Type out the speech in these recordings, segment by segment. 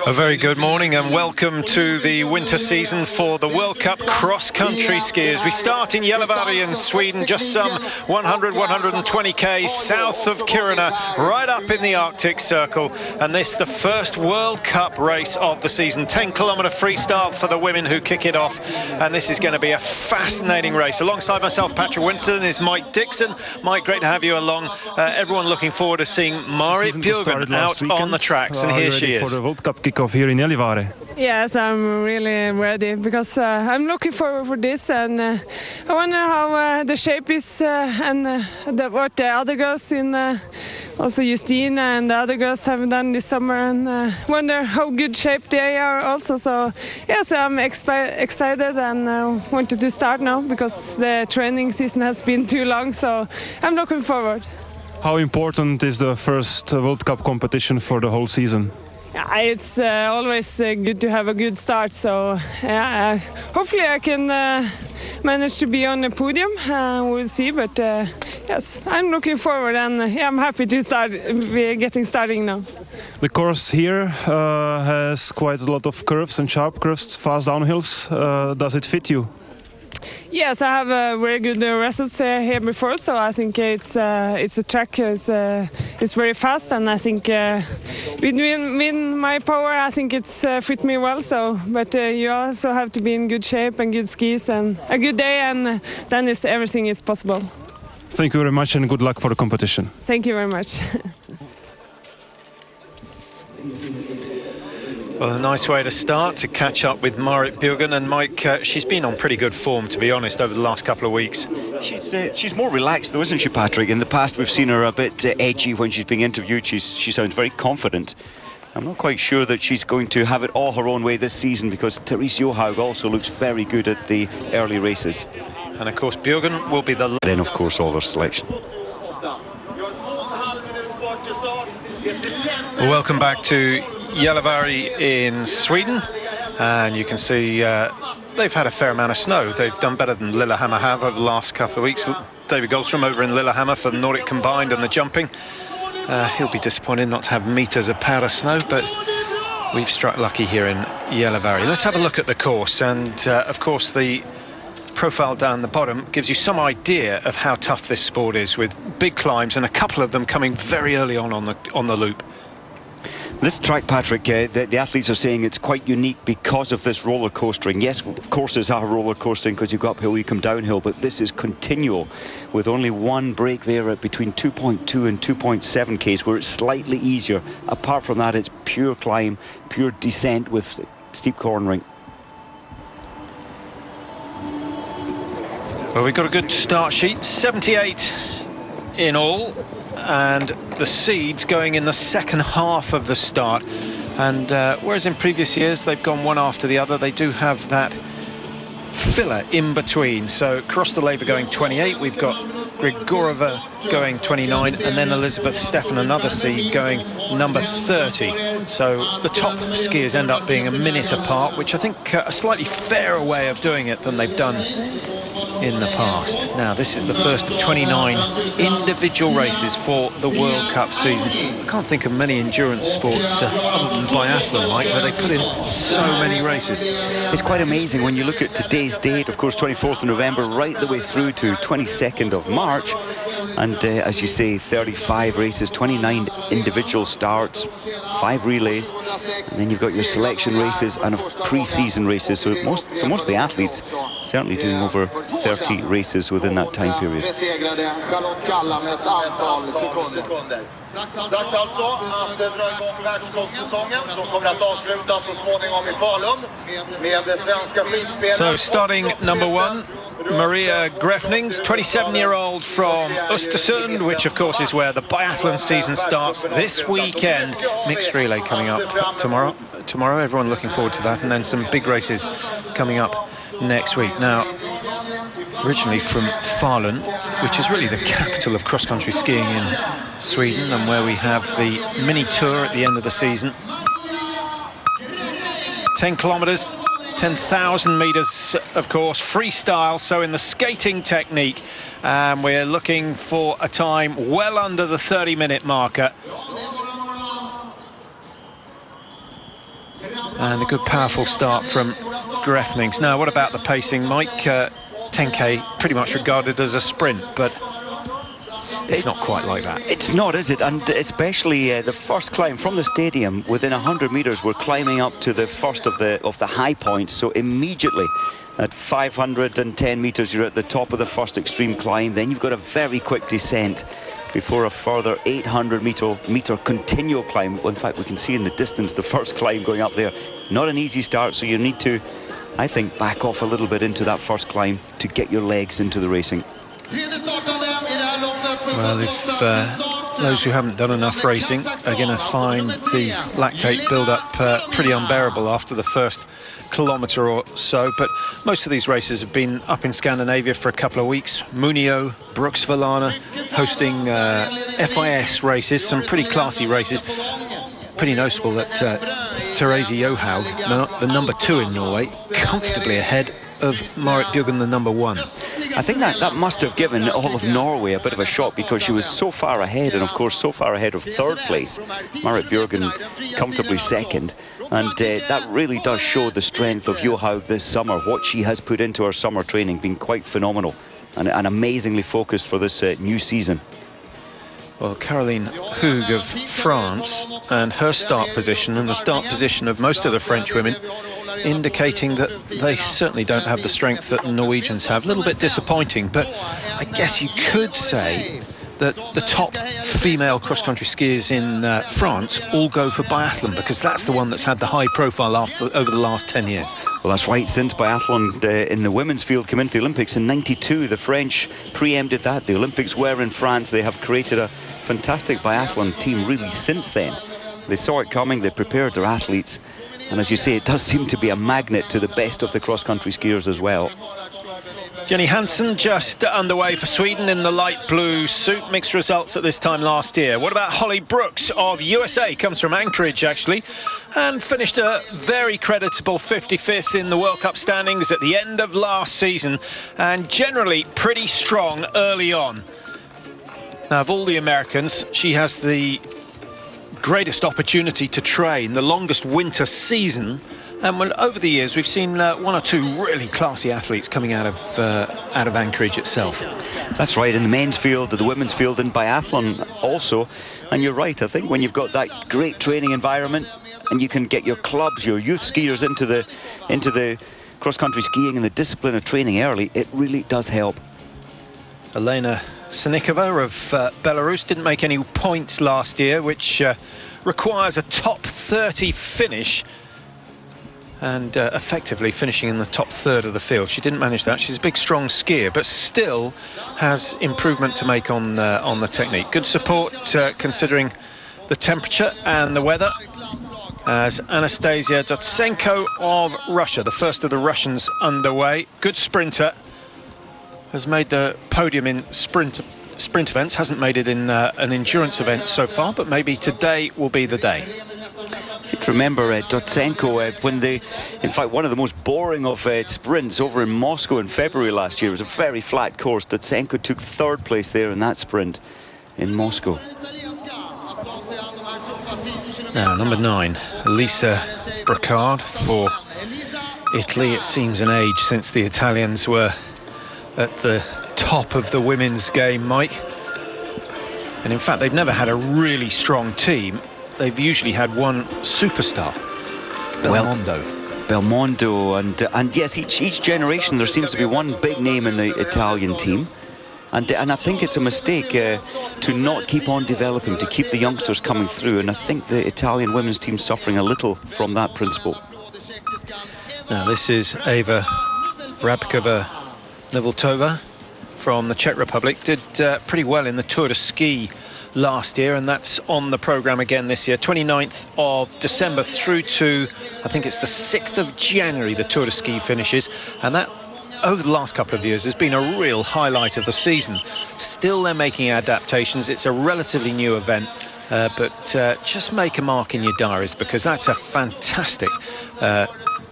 A very good morning and welcome to the winter season for the World Cup cross-country skiers. We start in Gällivare in Sweden, just some 100-120 k's south of Kiruna, right up in the Arctic Circle. And this is the first World Cup race of the season. 10-kilometre freestyle for the women who kick it off. And this is going to be a fascinating race. Alongside myself, Patrick Winton, is Mike Dixon. Mike, great to have you along. Everyone looking forward to seeing Marit Bjørgen out on the tracks. And here she is. For the World Cup kickoff here in Gällivare. Yes, I'm really ready because I'm looking forward for this, and I wonder how the shape is and what the other girls in also Justina and the other girls have done this summer, and wonder how good shape they are also. So yes, I'm excited and wanted to start now because the training season has been too long, so I'm looking forward. How important is the first World Cup competition for the whole season? It's always good to have a good start, so hopefully I can manage to be on the podium. We'll see, but yes, I'm looking forward, and I'm happy to be getting starting now. The course here has quite a lot of curves and sharp curves, fast downhills. Does it fit you? Yes, I have very good results here before, so I think it's a track is very fast, and I think with my power, I think it's fit me well. So, but you also have to be in good shape and good skis and a good day, and then everything is possible. Thank you very much, and good luck for the competition. Thank you very much. Well, a nice way to start, to catch up with Marit Bjørgen. And Mike, she's been on pretty good form, to be honest, over the last couple of weeks. She's more relaxed, though, isn't she, Patrick? In the past, we've seen her a bit edgy when she's being interviewed. She sounds very confident. I'm not quite sure that she's going to have it all her own way this season, because Therese Johaug also looks very good at the early races. And, of course, Bjørgen will be the... Then, of course, all their selection. Well, welcome back to Gällivare in Sweden, and you can see they've had a fair amount of snow. They've done better than Lillehammer have over the last couple of weeks. David Goldstrom over in Lillehammer for the Nordic combined and the jumping. He'll be disappointed not to have meters of powder snow, but we've struck lucky here in Gällivare. Let's have a look at the course, and of course the profile down the bottom gives you some idea of how tough this sport is, with big climbs and a couple of them coming very early on the loop. This track, Patrick, the athletes are saying it's quite unique because of this roller coastering. Yes, courses are roller coastering because you go uphill, you come downhill, but this is continual, with only one break there at between 2.2 and 2.7 k's, where it's slightly easier. Apart from that, it's pure climb, pure descent with steep cornering. Well, we've got a good start sheet, 78 in all, and the seeds going in the second half of the start. And whereas in previous years they've gone one after the other, they do have that filler in between. So Krostoleva going 28, we've got Grigorova going 29, and then Elizabeth Stefan, another seed, going number 30. So the top skiers end up being a minute apart, which I think a slightly fairer way of doing it than they've done in the past. Now, this is the first of 29 individual races for the World Cup season. I can't think of many endurance sports other than biathlon, Mike, where they put in so many races. It's quite amazing when you look at today's date, of course, 24th of November, right the way through to 22nd of March. And as you say, 35 races, 29 individual starts, 5 relays, and then you've got your selection races and pre-season races. So most of the athletes certainly doing over 30 races within that time period. So starting number 1, Maria Grefnings, 27-year-old from Östersund, which of course is where the biathlon season starts this weekend. Mixed relay coming up tomorrow. Everyone looking forward to that, and then some big races coming up next week. Now, originally from Falun, which is really the capital of cross-country skiing in Sweden, and where we have the mini tour at the end of the season. 10 kilometers, 10,000 metres, of course, freestyle, so in the skating technique. And we're looking for a time well under the 30-minute marker. And a good, powerful start from Grefnings. Now, what about the pacing, Mike? 10K pretty much regarded as a sprint, but it's not quite like that. It's not, is it? And especially the first climb from the stadium, within 100 metres, we're climbing up to the first of the high points. So immediately at 510 metres, you're at the top of the first extreme climb. Then you've got a very quick descent before a further 800 metre continual climb. In fact, we can see in the distance the first climb going up there. Not an easy start, so you need to, I think, back off a little bit into that first climb to get your legs into the racing. Well, if those who haven't done enough racing are going to find the lactate build-up pretty unbearable after the first kilometre or so, but most of these races have been up in Scandinavia for a couple of weeks. Munio, Bruksvallarna hosting FIS races, some pretty classy races. Pretty noticeable that Therese Johaug, the number 2 in Norway, comfortably ahead of Marit Bjørgen, the number 1. I think that must have given all of Norway a bit of a shock, because she was so far ahead, and of course so far ahead of third place. Marit Bjørgen comfortably second, and that really does show the strength of Johaug this summer. What she has put into her summer training, been quite phenomenal and amazingly focused for this new season. Well, Caroline Hug of France, and her start position and the start position of most of the French women, indicating that they certainly don't have the strength that the Norwegians have. A little bit disappointing, but I guess you could say that the top female cross-country skiers in France all go for biathlon, because that's the one that's had the high profile over the last 10 years. Well, that's right. Since biathlon in the women's field came into the Olympics in '92, the French preempted that. The Olympics were in France. They have created a fantastic biathlon team really since then. They saw it coming, they prepared their athletes, and as you say, it does seem to be a magnet to the best of the cross-country skiers as well. Jenny Hansen just underway for Sweden in the light blue suit. Mixed results at this time last year. What about Holly Brooks of USA? Comes from Anchorage, actually, and finished a very creditable 55th in the World Cup standings at the end of last season, and generally pretty strong early on. Now, of all the Americans, she has the greatest opportunity to train, the longest winter season, and over the years we've seen 1 or 2 really classy athletes coming out of Anchorage itself. That's right, in the men's field, the women's field, and biathlon also. And you're right, I think when you've got that great training environment and you can get your clubs, your youth skiers into the cross-country skiing and the discipline of training early, it really does help. Elena Sanikova of Belarus didn't make any points last year, which requires a top 30 finish, and effectively finishing in the top third of the field. She didn't manage that. She's a big, strong skier, but still has improvement to make on the technique. Good support considering the temperature and the weather, as Anastasia Dotsenko of Russia, the first of the Russians underway. Good sprinter, has made the podium in sprint events, hasn't made it in an endurance event so far, but maybe today will be the day. See, to remember Dotsenko, in fact, one of the most boring of sprints over in Moscow in February last year. It was a very flat course. Dotsenko took third place there in that sprint in Moscow. Now, number 9, Elisa Brocard for Italy. It seems an age since the Italians were at the top of the women's game, Mike. And in fact, they've never had a really strong team. They've usually had one superstar, Belmondo, and yes, each generation there seems to be one big name in the Italian team, and I think it's a mistake to not keep on developing, to keep the youngsters coming through, and I think the Italian women's team's suffering a little from that principle. Now, this is Eva Rabkova Nivoltova from the Czech Republic. Did pretty well in the Tour de Ski last year, and that's on the programme again this year. 29th of December through to, I think it's the 6th of January, the Tour de Ski finishes, and that, over the last couple of years, has been a real highlight of the season. Still, they're making adaptations. It's a relatively new event, but just make a mark in your diaries, because that's a fantastic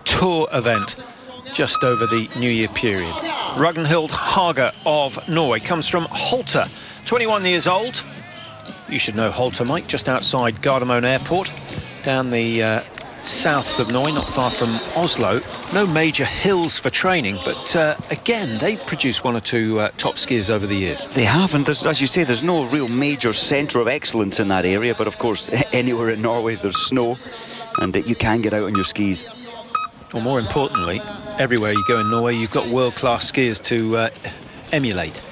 Tour event just over the New Year period. Ragnhild Haga of Norway comes from Holte, 21 years old. You should know Holte, Mike, just outside Gardermoen Airport, down the south of Norway, not far from Oslo. No major hills for training, but again, they've produced one or two top skiers over the years. They have, and as you say, there's no real major centre of excellence in that area, but of course, anywhere in Norway there's snow, and you can get out on your skis. Or more importantly, everywhere you go in Norway, you've got world-class skiers to emulate.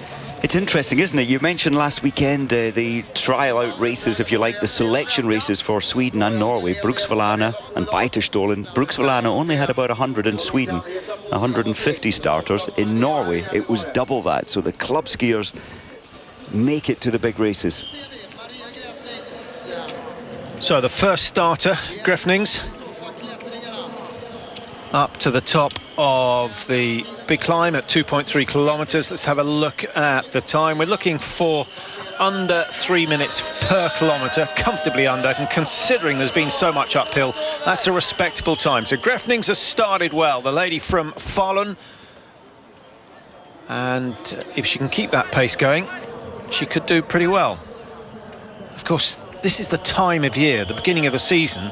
It's interesting, isn't it? You mentioned last weekend the trial-out races, if you like, the selection races for Sweden and Norway, Bruksvallarna and Beiterstolen. Bruksvallarna only had about 100 in Sweden, 150 starters. In Norway, it was double that, so the club skiers make it to the big races. So the first starter, Grefnings, up to the top of the big climb at 2.3 kilometres. Let's have a look at the time. We're looking for under 3 minutes per kilometre, comfortably under, and considering there's been so much uphill, that's a respectable time. So Grefnings has started well, the lady from Falun, and if she can keep that pace going, she could do pretty well. Of course, this is the time of year, the beginning of the season,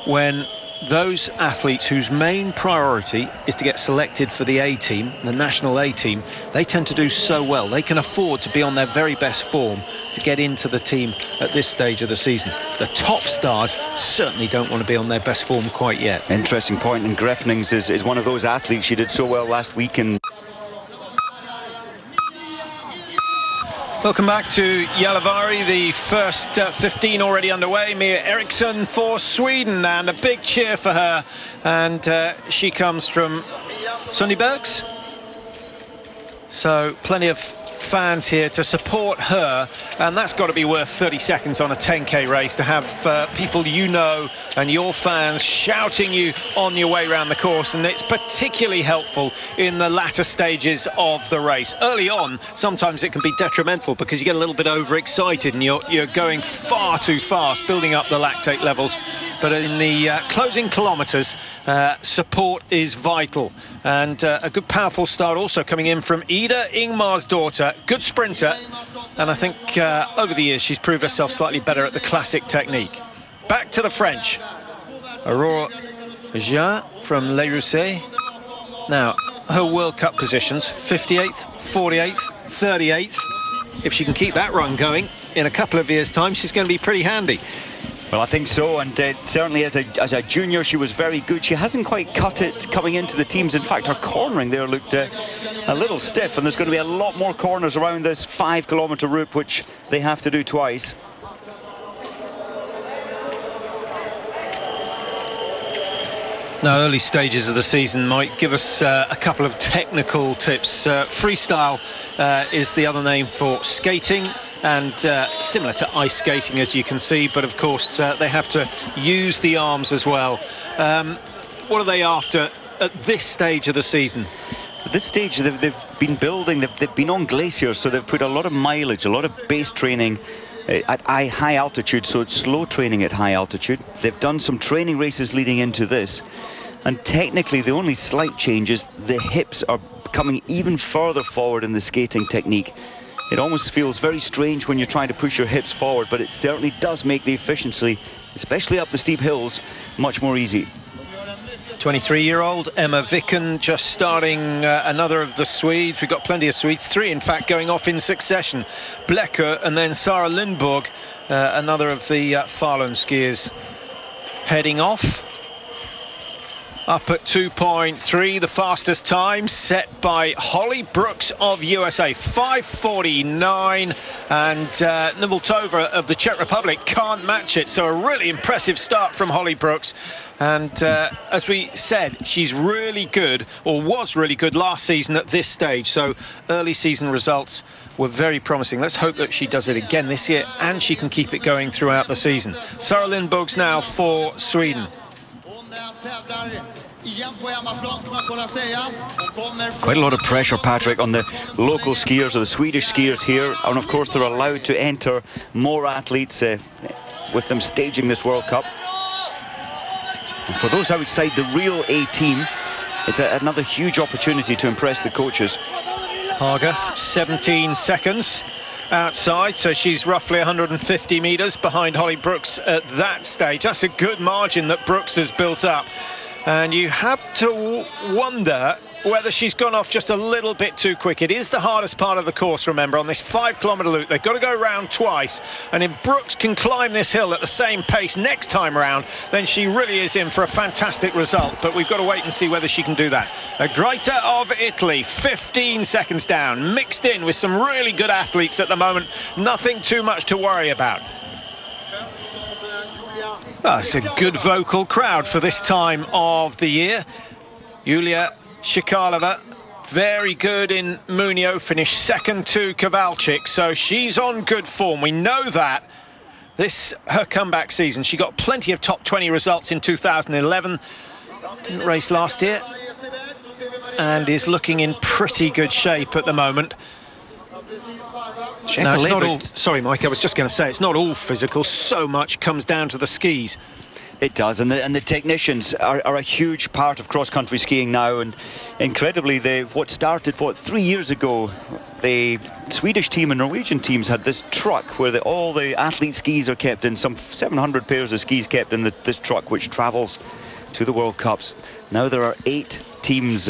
when those athletes whose main priority is to get selected for the A team, the national A team, they tend to do so well. They can afford to be on their very best form to get into the team at this stage of the season. The top stars certainly don't want to be on their best form quite yet. Interesting point, and Grefnings is one of those athletes. She did so well last week, and welcome back to Gällivare, the first 15 already underway. Mia Eriksson for Sweden, and a big cheer for her. And she comes from Sundbybergs. So plenty of fans here to support her, and that's got to be worth 30 seconds on a 10k race, to have people you know and your fans shouting you on your way around the course. And it's particularly helpful in the latter stages of the race. Early on, sometimes it can be detrimental because you get a little bit overexcited and you're going far too fast, building up the lactate levels. But in the closing kilometres, support is vital. And a good powerful start also coming in from Ida Ingmar's daughter. Good sprinter, and I think over the years she's proved herself slightly better at the classic technique. Back to the French. Aurore Jean from Les Rousses. Now, her World Cup positions, 58th, 48th, 38th. If she can keep that run going, in a couple of years' time, she's going to be pretty handy. well, I think so, and certainly as a junior she was very good. She hasn't quite cut it coming into the teams. In fact, her cornering there looked a little stiff, and there's going to be a lot more corners around this 5 kilometre route, which they have to do twice. Now, early stages of the season might give us a couple of technical tips. Freestyle is the other name for skating, and similar to ice skating, as you can see, but of course they have to use the arms as well. What are they after at this stage of the season? At this stage they've been building, they've been on glaciers, so they've put a lot of mileage, a lot of base training at high altitude, so it's slow training at high altitude. They've done some training races leading into this, and technically the only slight change is the hips are coming even further forward in the skating technique. It almost feels very strange when you're trying to push your hips forward, but it certainly does make the efficiency, especially up the steep hills, much more easy. 23-year-old Emma Vicken just starting another of the Swedes. We've got plenty of Swedes, 3 in fact going off in succession. Blecker and then Sara Lindborg, another of the Falun skiers, heading off. Up at 2.3, the fastest time set by Holly Brooks of USA, 5:49, and Nivultova of the Czech Republic can't match it. So a really impressive start from Holly Brooks. And as we said, she's really good, or was really good last season at this stage. So early season results were very promising. Let's hope that she does it again this year and she can keep it going throughout the season. Sara Lindborg's now for Sweden. Quite a lot of pressure, Patrick, on the local skiers or the Swedish skiers here, and of course they're allowed to enter more athletes with them staging this World Cup. And for those outside the real A team, it's another huge opportunity to impress the coaches. Haga, 17 seconds outside, so she's roughly 150 metres behind Holly Brooks at that stage. That's a good margin that Brooks has built up, and you have to wonder whether she's gone off just a little bit too quick. It is the hardest part of the course, remember, on this 5-kilometre loop. They've got to go round twice, and if Brooks can climb this hill at the same pace next time round, then she really is in for a fantastic result. But we've got to wait and see whether she can do that. Greta of Italy, 15 seconds down, mixed in with some really good athletes at the moment. Nothing too much to worry about. That's a good vocal crowd for this time of the year. Yulia Shikalova, very good in Munio, finished second to Kowalczyk, so she's on good form. We know that. This, her comeback season, she got plenty of top 20 results in 2011, didn't race last year, and is looking in pretty good shape at the moment. No, it's not all, sorry, Mike, I was just going to say, it's not all physical, so much comes down to the skis. It does, and the technicians are a huge part of cross-country skiing now, and incredibly, what started 3 years ago, the Swedish team and Norwegian teams had this truck where all the athlete skis are kept in, some 700 pairs of skis kept in this truck, which travels to the World Cups. Now there are 8 teams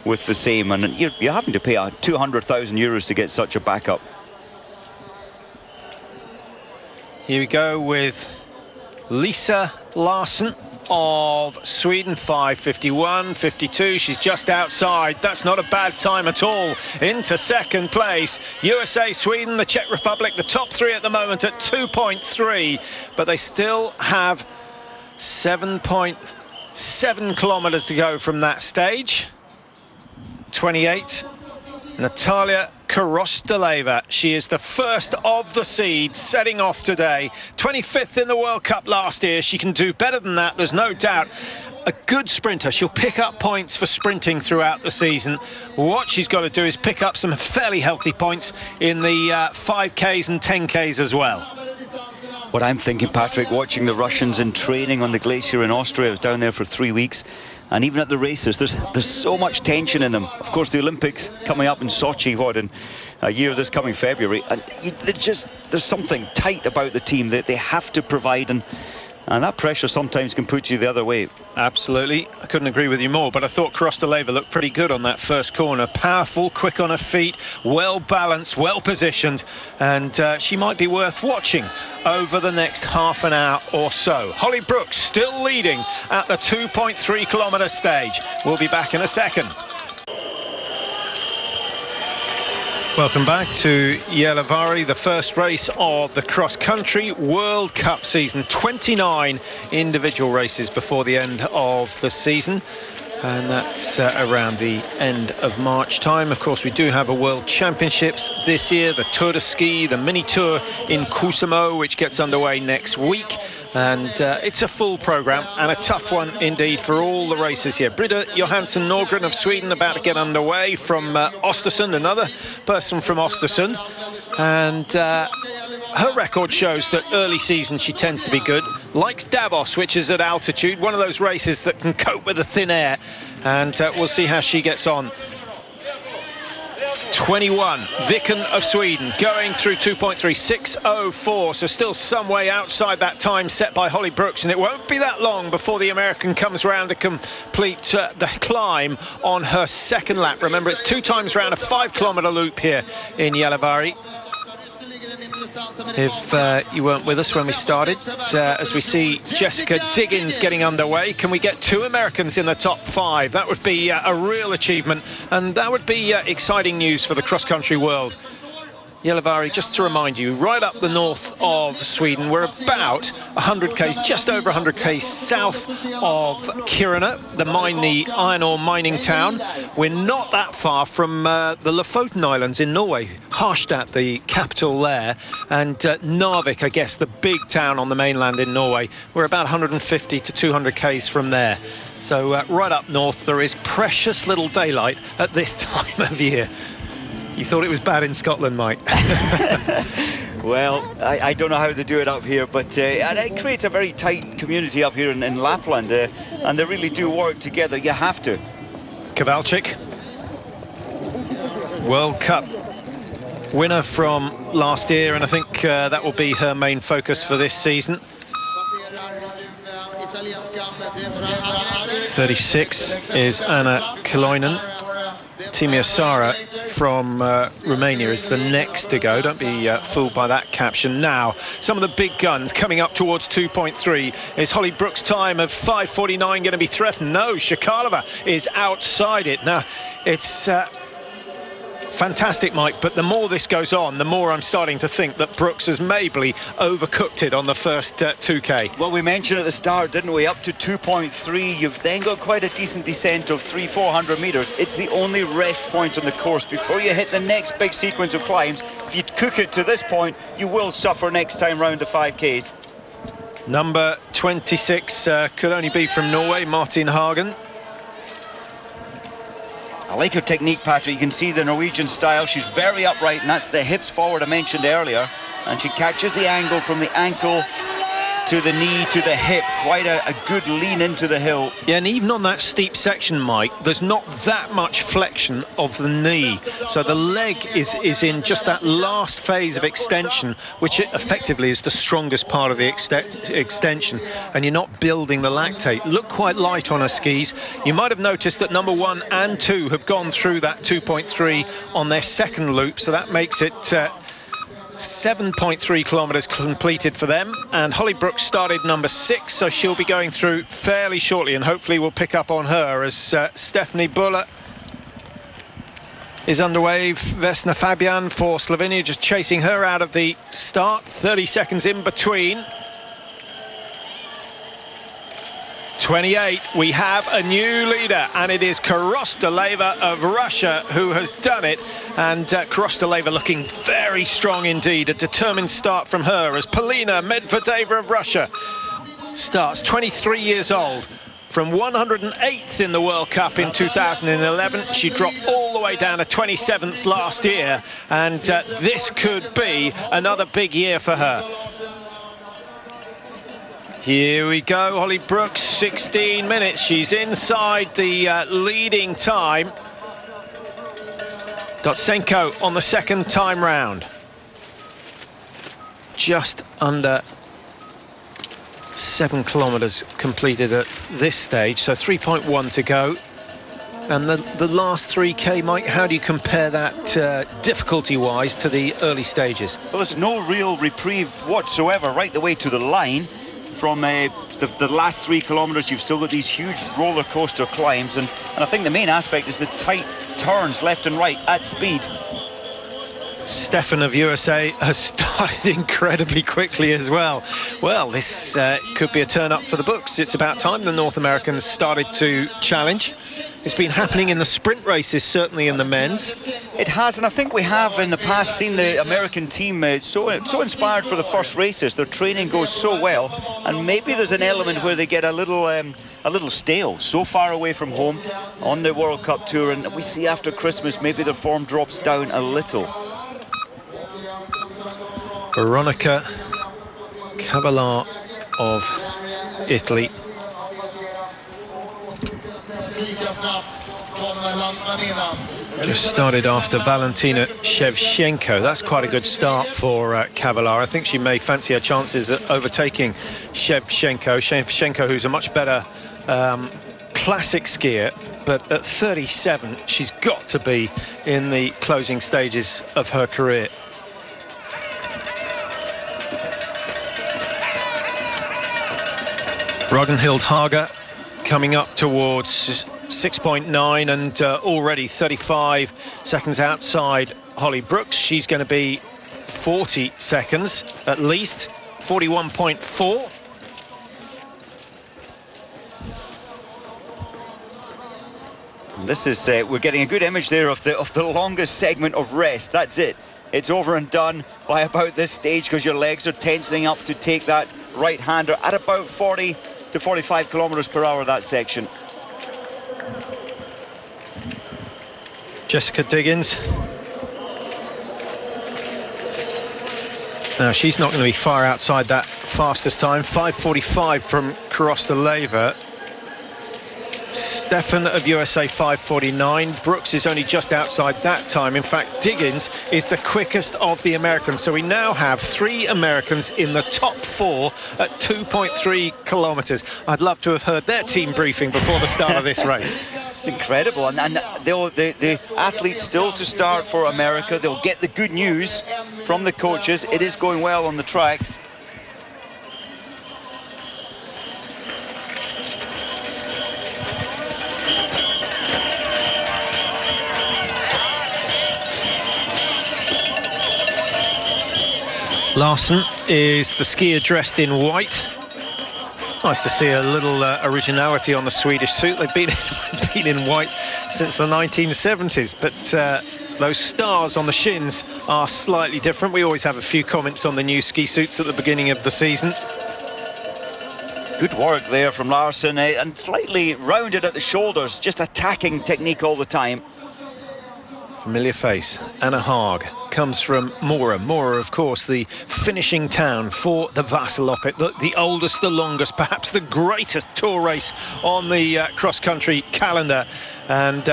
with the same, and you're having to pay 200,000 euros to get such a backup. Here we go with Lisa Larsson of Sweden, 5:51.52. She's just outside. That's not a bad time at all. Into second place, USA, Sweden, the Czech Republic, the top 3 at the moment at 2.3, but they still have 7.7 kilometers to go from that stage. 28, Natalia Korosteleva. She is the first of the seeds setting off today. 25th in the World Cup last year. She can do better than that, there's no doubt. A good sprinter. She'll pick up points for sprinting throughout the season. What she's got to do is pick up some fairly healthy points in the 5Ks and 10Ks as well. What I'm thinking, Patrick, watching the Russians in training on the glacier in Austria, I was down there for 3 weeks, and even at the races, there's so much tension in them. Of course, the Olympics coming up in Sochi, in a year this coming February, and there's something tight about the team that they have to provide, and that pressure sometimes can put you the other way. Absolutely, I couldn't agree with you more, but I thought Korosteleva looked pretty good on that first corner. Powerful, quick on her feet, well balanced, well positioned, and she might be worth watching over the next half an hour or so. Holly Brooks still leading at the 2.3 kilometre stage. We'll be back in a second. Welcome back to Gällivare, the first race of the cross-country World Cup season. 29 individual races before the end of the season, and that's around the end of March time. Of course, we do have a World Championships this year, the Tour de Ski, the Mini Tour in Kuusamo, which gets underway next week. And it's a full programme and a tough one indeed for all the races here. Brita Johansson Norgren of Sweden about to get underway from Östersund, another person from Östersund. And her record shows that early season she tends to be good. Likes Davos, which is at altitude, one of those races that can cope with the thin air. And we'll see how she gets on. 21, Viken of Sweden, going through 2.3604, so still some way outside that time set by Holly Brooks, and it won't be that long before the American comes round to complete the climb on her second lap. Remember, it's 2 times round a 5-kilometre loop here in Gällivare. If you weren't with us when we started, as we see Jessica Diggins getting underway, can we get 2 Americans in the top 5? That would be a real achievement, and that would be exciting news for the cross-country world. Gällivare, just to remind you, right up the north of Sweden. We're about 100 k's, just over 100 k's south of Kiruna, the iron ore mining town. We're not that far from the Lofoten Islands in Norway, Harstad, the capital there, and Narvik, I guess, the big town on the mainland in Norway. We're about 150 to 200 k's from there. So right up north, there is precious little daylight at this time of year. You thought it was bad in Scotland, Mike? Well, I don't know how they do it up here, but and it creates a very tight community up here in Lapland, and they really do work together. You have to. Kowalczyk, World Cup winner from last year, and I think that will be her main focus for this season. 36 is Anna Kiloinen. Timia Sara from Romania is the next to go. Don't be fooled by that caption. Now, some of the big guns coming up towards 2.3. Is Holly Brooks' time of 5:49 going to be threatened? No, Shakalova is outside it. Now, it's fantastic, Mike, but the more this goes on, the more I'm starting to think that Brooks has maybe overcooked it on the first 2K. Well, we mentioned at the start, didn't we, up to 2.3, you've then got quite a decent descent of 300-400 metres. It's the only rest point on the course before you hit the next big sequence of climbs. If you cook it to this point, you will suffer next time round the 5Ks. Number 26 could only be from Norway, Martin Hagen. I like her technique, Patrick. You can see the Norwegian style. She's very upright, and that's the hips forward I mentioned earlier. And she catches the angle from the ankle to the knee to the hip. Quite a good lean into the hill. Yeah, and even on that steep section, Mike, there's not that much flexion of the knee. So the leg is in just that last phase of extension, which effectively is the strongest part of the extension, and you're not building the lactate. Look quite light on her skis. You might have noticed that number 1 and 2 have gone through that 2.3 on their second loop, so that makes it 7.3 kilometres completed for them, and Holly Brooks started number 6, so she'll be going through fairly shortly, and hopefully we'll pick up on her as Stephanie Buller is underway. Vesna Fabian for Slovenia just chasing her out of the start. 30 seconds in between. 28, we have a new leader, and it is Korosteleva of Russia who has done it, and Korosteleva looking very strong indeed. A determined start from her as Polina Medvedeva of Russia starts, 23 years old, from 108th in the World Cup in 2011. She dropped all the way down to 27th last year, and this could be another big year for her. Here we go, Holly Brooks, 16 minutes. She's inside the leading time. Dotsenko on the second time round. Just under 7 kilometres completed at this stage, so 3.1 to go. And the last 3K, Mike, how do you compare that difficulty-wise to the early stages? Well, there's no real reprieve whatsoever right the way to the line. From the last 3 kilometres, you've still got these huge roller coaster climbs, and I think the main aspect is the tight turns left and right at speed. Stefan of USA has started incredibly quickly as well. Well, this could be a turn up for the books. It's about time the North Americans started to challenge. It's been happening in the sprint races, certainly in the men's. It has, and I think we have in the past seen the American team so inspired for the first races. Their training goes so well, and maybe there's an element where they get a little stale, so far away from home on the World Cup tour, and we see after Christmas maybe their form drops down a little. Veronica Cavallari of Italy. Just started after Valentina Shevchenko. That's quite a good start for Cavallari. I think she may fancy her chances at overtaking Shevchenko. Shevchenko, who's a much better classic skier, but at 37, she's got to be in the closing stages of her career. Ragnhild Haga coming up towards 6.9 and already 35 seconds outside Holly Brooks. She's going to be 40 seconds at least, 41.4. This is we're getting a good image there of the longest segment of rest. That's it. It's over and done by about this stage because your legs are tensing up to take that right-hander at about 40 to 45 kilometers per hour, that section. Jessica Diggins. Now, she's not going to be far outside that fastest time. 5:45 from Korosteleva. Stefan of USA 5:49. Brooks is only just outside that time. In fact, Diggins is the quickest of the Americans. So we now have 3 Americans in the top 4 at 2.3 kilometres. I'd love to have heard their team briefing before the start of this race. It's incredible, and the athletes still to start for America. They'll get the good news from the coaches. It is going well on the tracks. Larson is the skier dressed in white. Nice to see a little originality on the Swedish suit. They've been in white since the 1970s, but those stars on the shins are slightly different. We always have a few comments on the new ski suits at the beginning of the season. Good work there from Larson, and slightly rounded at the shoulders, just attacking technique all the time. Familiar face, Anna Haag, comes from Mora. Mora, of course, the finishing town for the Vasaloppet, the oldest, the longest, perhaps the greatest tour race on the cross-country calendar. And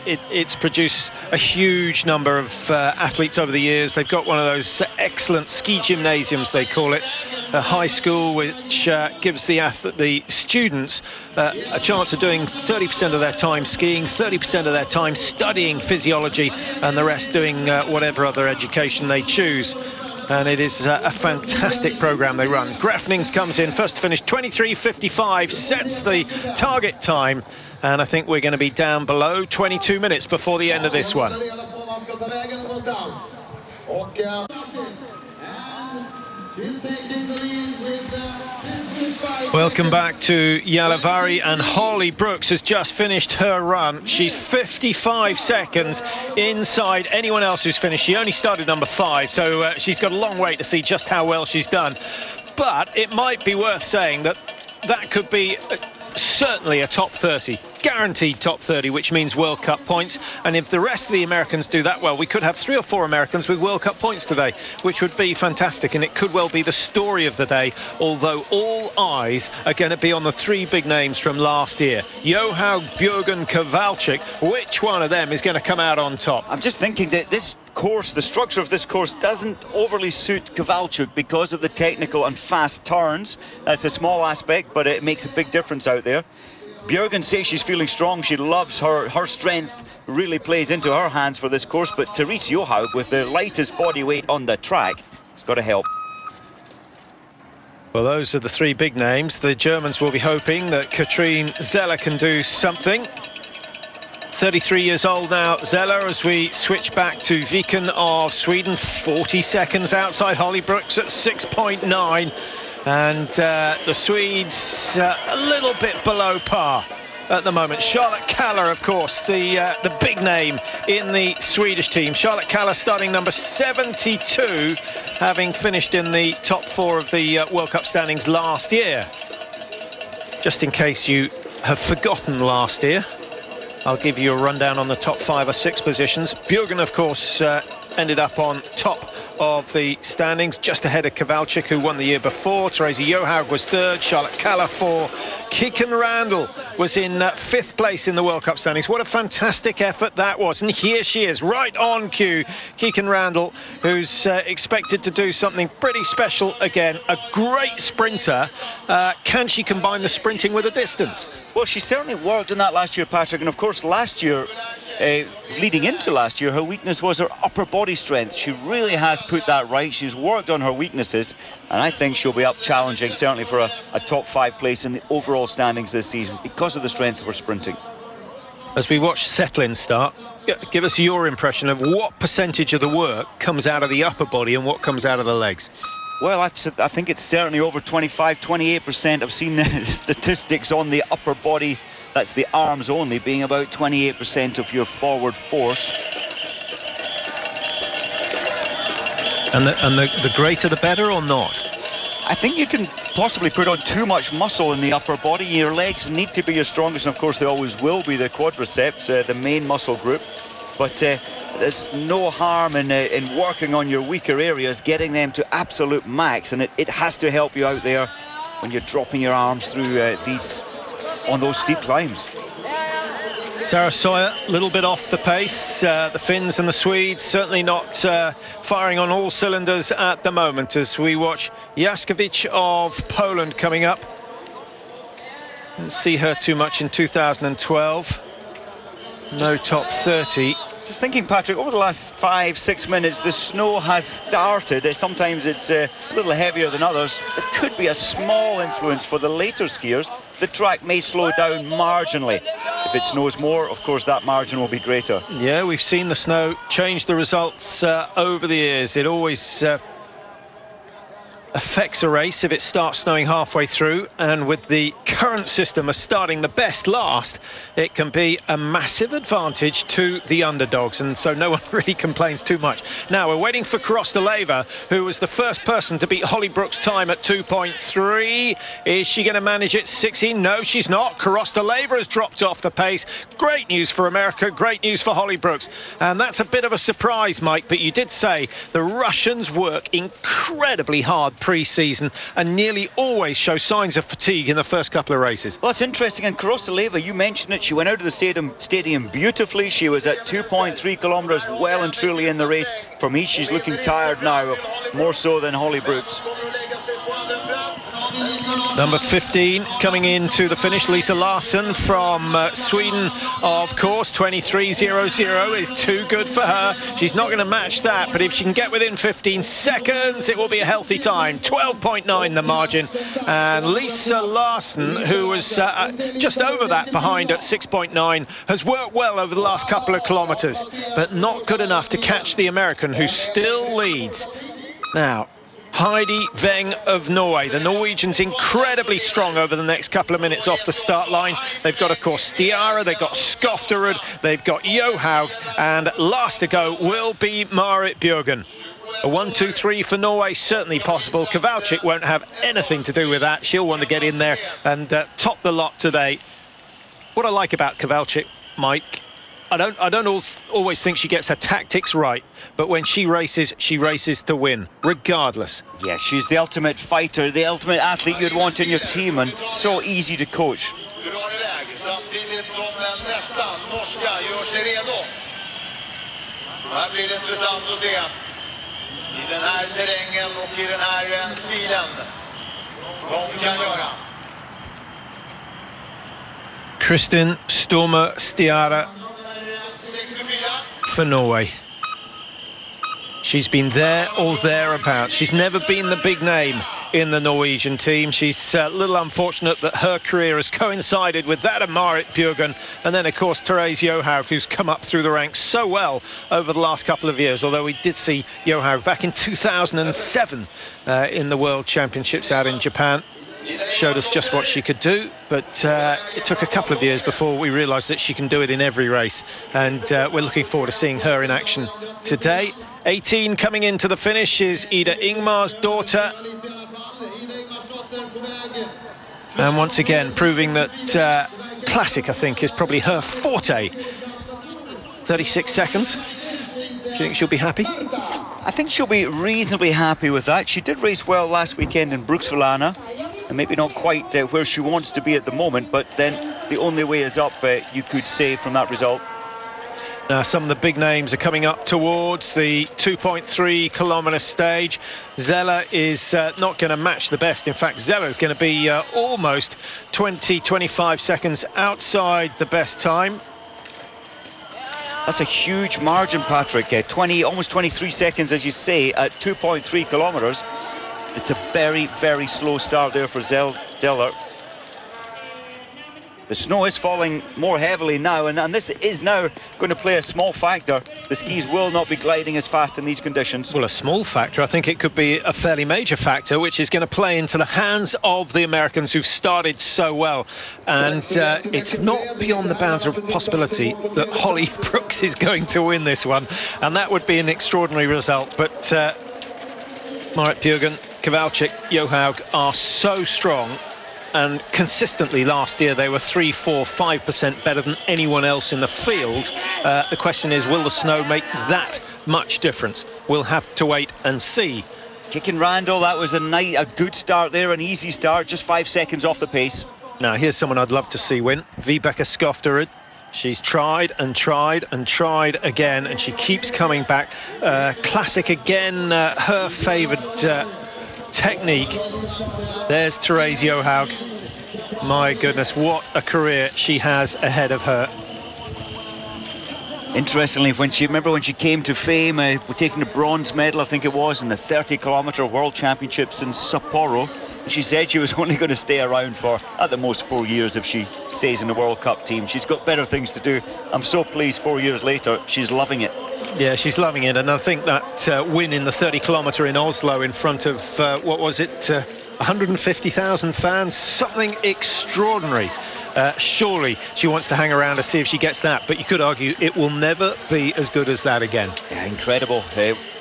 it's produced a huge number of athletes over the years. They've got one of those excellent ski gymnasiums, they call it, a high school which gives the students a chance of doing 30% of their time skiing, 30% of their time studying physiology, and the rest doing whatever other education they choose. And it is a fantastic programme they run. Grefnings comes in first to finish 23:55, sets the target time. And I think we're going to be down below 22 minutes before the end of this one. Welcome back to Gällivare, and Holly Brooks has just finished her run. She's 55 seconds inside anyone else who's finished. She only started number 5, so she's got a long way to see just how well she's done. But it might be worth saying that could be certainly a top 30, guaranteed top 30, which means World Cup points. And if the rest of the Americans do that well, we could have 3 or 4 Americans with World Cup points today, which would be fantastic. And it could well be the story of the day, although all eyes are going to be on the 3 big names from last year. Johaug, Björgen, Kowalczyk. Which one of them is going to come out on top? I'm just thinking that this course, the structure of this course, doesn't overly suit Kowalczyk because of the technical and fast turns. That's a small aspect, but it makes a big difference out there. Björgen says she's feeling strong. She loves her strength, really plays into her hands for this course. But Therese Johaug, with the lightest body weight on the track, it's got to help. Well, those are the 3 big names. The Germans will be hoping that Katrine Zeller can do something. 33 years old now, Zeller, as we switch back to Viken of Sweden, 40 seconds outside Holly Brooks at 6.9. And the Swedes a little bit below par at the moment. Charlotte Kalla, of course, the big name in the Swedish team. Charlotte Kalla starting number 72, having finished in the top 4 of the World Cup standings last year. Just in case you have forgotten last year, I'll give you a rundown on the top 5 or 6 positions. Björgen, of course, ended up on top of the standings, just ahead of Kowalczyk, who won the year before. Therese Johaug was 3rd, Charlotte Kalla 4. Kiken Randall was in 5th place in the World Cup standings. What a fantastic effort that was. And here she is, right on cue. Kiken Randall, who's expected to do something pretty special again. A great sprinter. Can she combine the sprinting with the distance? Well, she certainly worked on that last year, Patrick. And of course, last year, leading into last year, her weakness was her upper body strength. She really has put that right. She's worked on her weaknesses, and I think she'll be up challenging, certainly for a top 5 place in the overall standings this season because of the strength of her sprinting. As we watch Setlin start, give us your impression of what percentage of the work comes out of the upper body and what comes out of the legs. Well, I think it's certainly over 25, 28%. I've seen the statistics on the upper body. That's the arms only, being about 28% of your forward force. And the greater the better, or not? I think you can possibly put on too much muscle in the upper body. Your legs need to be your strongest, and of course they always will be, the quadriceps, the main muscle group. But there's no harm in working on your weaker areas, getting them to absolute max, and it has to help you out there when you're dropping your arms through on those steep climbs. Sarah Sawyer, a little bit off the pace. The Finns and the Swedes certainly not firing on all cylinders at the moment, as we watch Jaskowicz of Poland coming up. Didn't see her too much in 2012. No top 30. Just thinking, Patrick, over the last 5-6 minutes, the snow has started. Sometimes it's a little heavier than others. It could be a small influence for the later skiers. The track may slow down marginally. If it snows more, of course, that margin will be greater. Yeah, we've seen the snow change the results over the years. It always affects a race if it starts snowing halfway through, and with the current system of starting the best last, it can be a massive advantage to the underdogs, and so no one really complains too much. Now we're waiting for Krosteleva, who was the first person to beat Holly Brooks' time at 2.3. Is she going to manage it 16? No, she's not. Krosteleva has dropped off the pace. Great news for America, great news for Holly Brooks, and that's a bit of a surprise, Mike, but you did say the Russians work incredibly hard pre-season and nearly always show signs of fatigue in the first couple of races. Well, it's interesting, and Krosteleva, you mentioned it, she went out of the stadium beautifully. She was at 2.3 kilometres, well and truly in the race. For me, she's looking tired now, more so than Holly Brooks. Number 15 coming into the finish, Lisa Larsson from Sweden, of course. 23.00 is too good for her. She's not going to match that, but if she can get within 15 seconds, it will be a healthy time. 12.9 the margin, and Lisa Larsson, who was just over that behind at 6.9, has worked well over the last couple of kilometres, but not good enough to catch the American, who still leads. Now, Heidi Weng of Norway. The Norwegians incredibly strong over the next couple of minutes off the start line. They've got, of course, Stiara, they've got Skofterud, they've got Johaug, and last to go will be Marit Bjørgen. A 1-2-3 for Norway, certainly possible. Kowalczyk won't have anything to do with that. She'll want to get in there and top the lot today. What I like about Kowalczyk, Mike, I don't always think she gets her tactics right, but when she races to win, regardless. Yeah, she's the ultimate fighter, the ultimate athlete you'd want in your team, and so easy to coach. Kristin Stormer Stiara for Norway. She's been there or thereabouts. She's never been the big name in the Norwegian team. She's a little unfortunate that her career has coincided with that of Marit Bjørgen, and then of course Therese Johaug, who's come up through the ranks so well over the last couple of years, although we did see Johaug back in 2007 in the World Championships out in Japan. Showed us just what she could do, but it took a couple of years before we realised that she can do it in every race, and we're looking forward to seeing her in action today. 18 coming into the finish is Ida Ingmar's daughter, and once again proving that classic, I think, is probably her forte. 36 seconds. Do you think she'll be happy? I think she'll be reasonably happy with that. She did race well last weekend in Bruksvallarna, and maybe not quite where she wants to be at the moment, but then the only way is up, you could say, from that result. Now some of the big names are coming up towards the 2.3 kilometre stage. Zeller is not going to match the best. In fact, Zeller is going to be almost 20-25 seconds outside the best time. That's a huge margin, Patrick. Almost 23 seconds, as you say, at 2.3 kilometres. It's a very, very slow start there for Zeller. The snow is falling more heavily now, and this is now going to play a small factor. The skis will not be gliding as fast in these conditions. Well, a small factor. I think it could be a fairly major factor, which is going to play into the hands of the Americans who've started so well. And it's not beyond the bounds of possibility that Holly Brooks is going to win this one, and that would be an extraordinary result. But Marit Bjørgen, Kowalczyk, Johaug are so strong, and consistently last year they were 3-4-5% better than anyone else in the field. The question is, will the snow make that much difference? We'll have to wait and see. Kicking Randall, that was a good start there, an easy start, just 5 seconds off the pace. Now here's someone I'd love to see win, Vibeke Skofterud. She's tried and tried and tried again, and she keeps coming back. Classic again, her favoured technique. There's Therese Johaug. My goodness, what a career she has ahead of her. Interestingly, remember when she came to fame, taking the bronze medal, I think it was, in the 30-kilometre World Championships in Sapporo. She said she was only going to stay around for, at the most, 4 years if she stays in the World Cup team. She's got better things to do. I'm so pleased 4 years later, she's loving it. Yeah, she's loving it. And I think that win in the 30-kilometre in Oslo in front of, what was it, 150,000 fans, something extraordinary. Surely she wants to hang around to see if she gets that, but you could argue it will never be as good as that again. Yeah, incredible.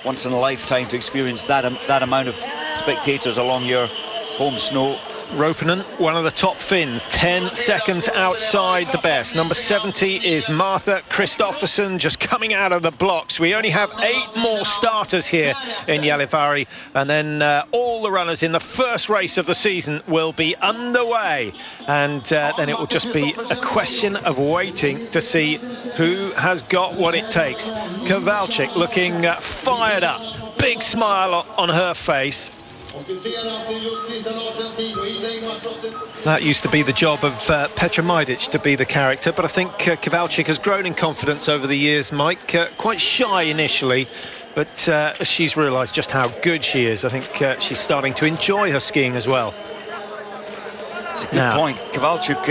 Once in a lifetime to experience that amount of spectators along your home snow. Ropinen, one of the top Finns, 10 seconds outside the best. Number 70 is Martha Kristoffersson, just coming out of the blocks. We only have 8 more starters here in Gällivare, and then all the runners in the first race of the season will be underway, and then it will just be a question of waiting to see who has got what it takes. Kowalczyk looking fired up, big smile on her face. That used to be the job of Petra Majdic, to be the character, but I think Kowalczyk has grown in confidence over the years, Mike. Quite shy initially, but she's realised just how good she is. I think she's starting to enjoy her skiing as well. That's a good point. Kowalczyk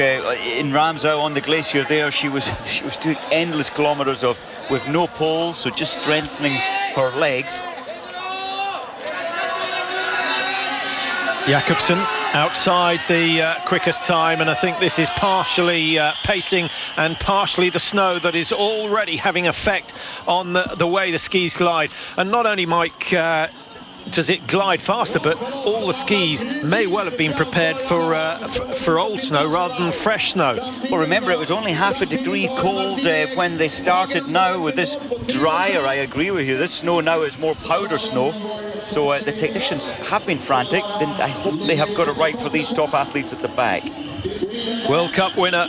in Ramsau on the glacier there, she was doing endless kilometres with no poles, so just strengthening her legs. Jakobsen outside the quickest time, and I think this is partially pacing and partially the snow that is already having effect on the way the skis glide. And not only, Mike, does it glide faster, but all the skis may well have been prepared for old snow rather than fresh snow. Well, remember, it was only half a degree cold when they started. Now with this drier, I agree with you, this snow now is more powder snow, so the technicians have been frantic. Then I hope they have got it right for these top athletes at the back. World Cup winner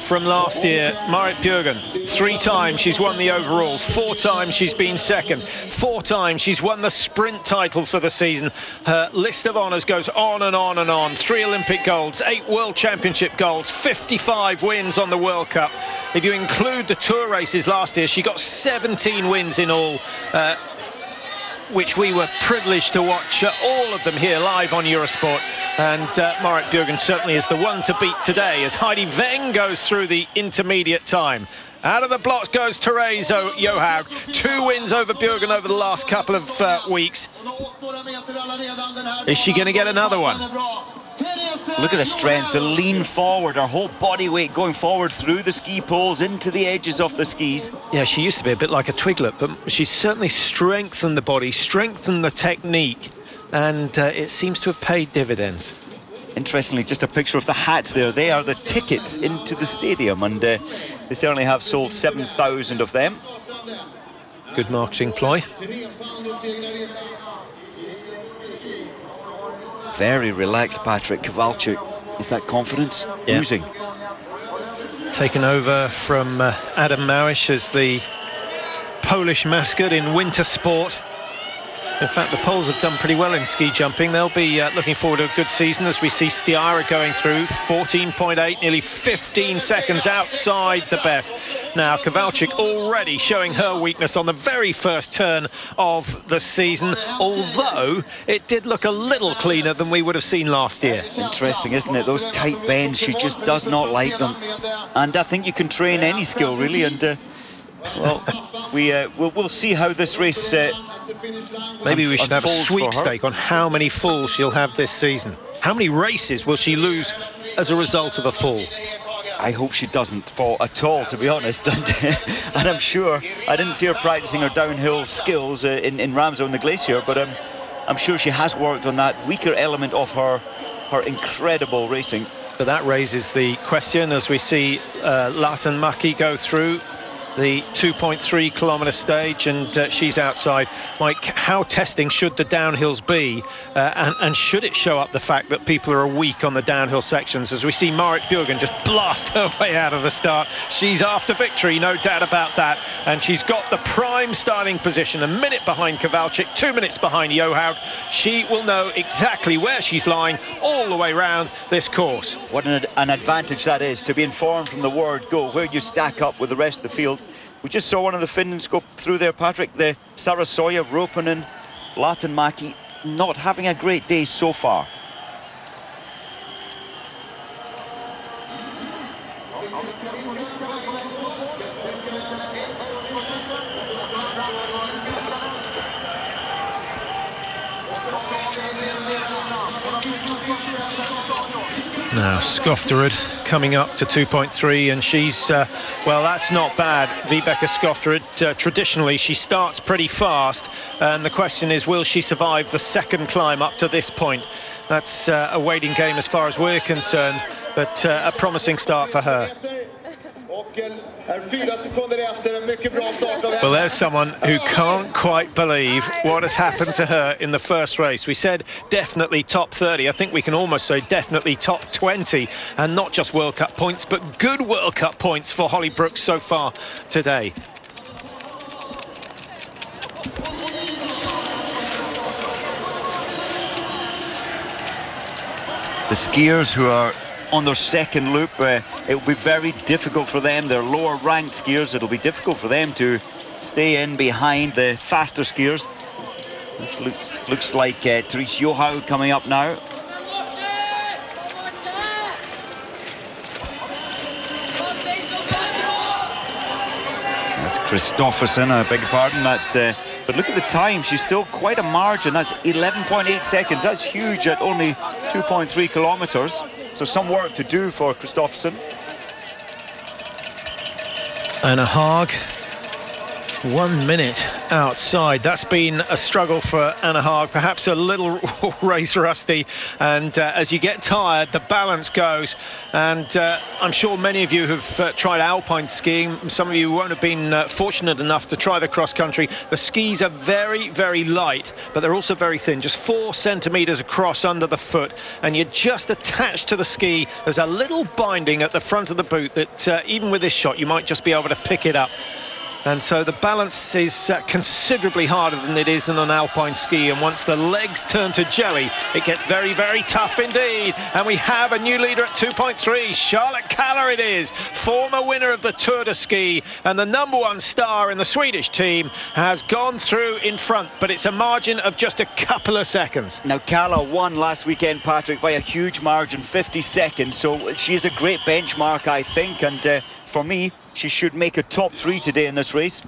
from last year, Marit Bjørgen. 3 times she's won the overall, 4 times she's been second, 4 times she's won the sprint title for the season. Her list of honours goes on and on and on. 3 Olympic golds, 8 World Championship golds, 55 wins on the World Cup. If you include the tour races last year, she got 17 wins in all, which we were privileged to watch all of them here live on Eurosport. And Marit Bjørgen certainly is the one to beat today as Heidi Weng goes through the intermediate time. Out of the blocks goes Therese Johaug. 2 wins over Bjørgen over the last couple of weeks. Is she going to get another one? Look at the strength, the lean forward, her whole body weight going forward through the ski poles into the edges of the skis. Yeah, she used to be a bit like a twiglet, but she's certainly strengthened the body, strengthened the technique, and it seems to have paid dividends. Interestingly, just a picture of the hats there. They are the tickets into the stadium, and they certainly have sold 7,000 of them. Good marketing ploy. Very relaxed, Patrick. Kowalczyk. Is that confidence? Yeah. Oozing. Taken over from Adam Małysz as the Polish mascot in winter sport. In fact, the Poles have done pretty well in ski jumping. They'll be looking forward to a good season as we see Stiara going through 14.8, nearly 15 seconds outside the best. Now, Kowalczyk already showing her weakness on the very first turn of the season, although it did look a little cleaner than we would have seen last year. Interesting, isn't it? Those tight bends, she just does not like them. And I think you can train any skill, really, and well, we'll see how this race maybe we should have a sweepstake on how many falls she'll have this season. How many races will she lose as a result of a fall? I hope she doesn't fall at all, to be honest. And I'm sure, I didn't see her practicing her downhill skills in Ramsau on the glacier, but I'm sure she has worked on that weaker element of her incredible racing. But that raises the question as we see Lassen Maki go through. the 2.3 kilometre stage, and she's outside. Mike, how testing should the downhills be, and should it show up the fact that people are weak on the downhill sections, as we see Marit Bjørgen just blast her way out of the start? She's after victory, no doubt about that, and she's got the prime starting position, a minute behind Kowalczyk, 2 minutes behind Johaug. She will know exactly where she's lying all the way round this course. What an advantage that is, to be informed from the word go, where you stack up with the rest of the field. We just saw one of the Finns go through there, Patrick, the Sarasoja, Ropanen, Latinmäki, not having a great day so far. Now Skofterud coming up to 2.3, and she's, well, that's not bad. Vibeke Skofterud, traditionally she starts pretty fast, and the question is, will she survive the second climb up to this point? That's a waiting game as far as we're concerned, but a promising start for her. Well, there's someone who can't quite believe what has happened to her in the first race. We said definitely top 30. I think we can almost say definitely top 20, and not just World Cup points, but good World Cup points for Holly Brooks so far today. The skiers who are on their second loop, it will be very difficult for them. They're lower ranked skiers. It'll be difficult for them to stay in behind the faster skiers. This looks like Therese Johaug coming up now. That's Kristoffersen, I beg your pardon. That's but look at the time, she's still quite a margin. That's 11.8 seconds. That's huge at only 2.3 kilometres. So some work to do for Kristoffersen. Anna Haag, 1 minute outside. That's been a struggle for Anna Haag, perhaps a little race rusty, and as you get tired the balance goes, and I'm sure many of you have tried alpine skiing. Some of you won't have been fortunate enough to try the cross country. The skis are very, very light, but they're also very thin, just 4 centimetres across under the foot, and you're just attached to the ski. There's a little binding at the front of the boot that even with this shot you might just be able to pick it up. And so the balance is considerably harder than it is in an alpine ski, and once the legs turn to jelly, it gets very, very tough indeed. And we have a new leader at 2.3, Charlotte Kalla it is, former winner of the Tour de Ski, and the #1 star in the Swedish team, has gone through in front, but it's a margin of just a couple of seconds. Now Kalla won last weekend, Patrick, by a huge margin, 50 seconds, so she is a great benchmark, I think, and for me, she should make a top 3 today in this race.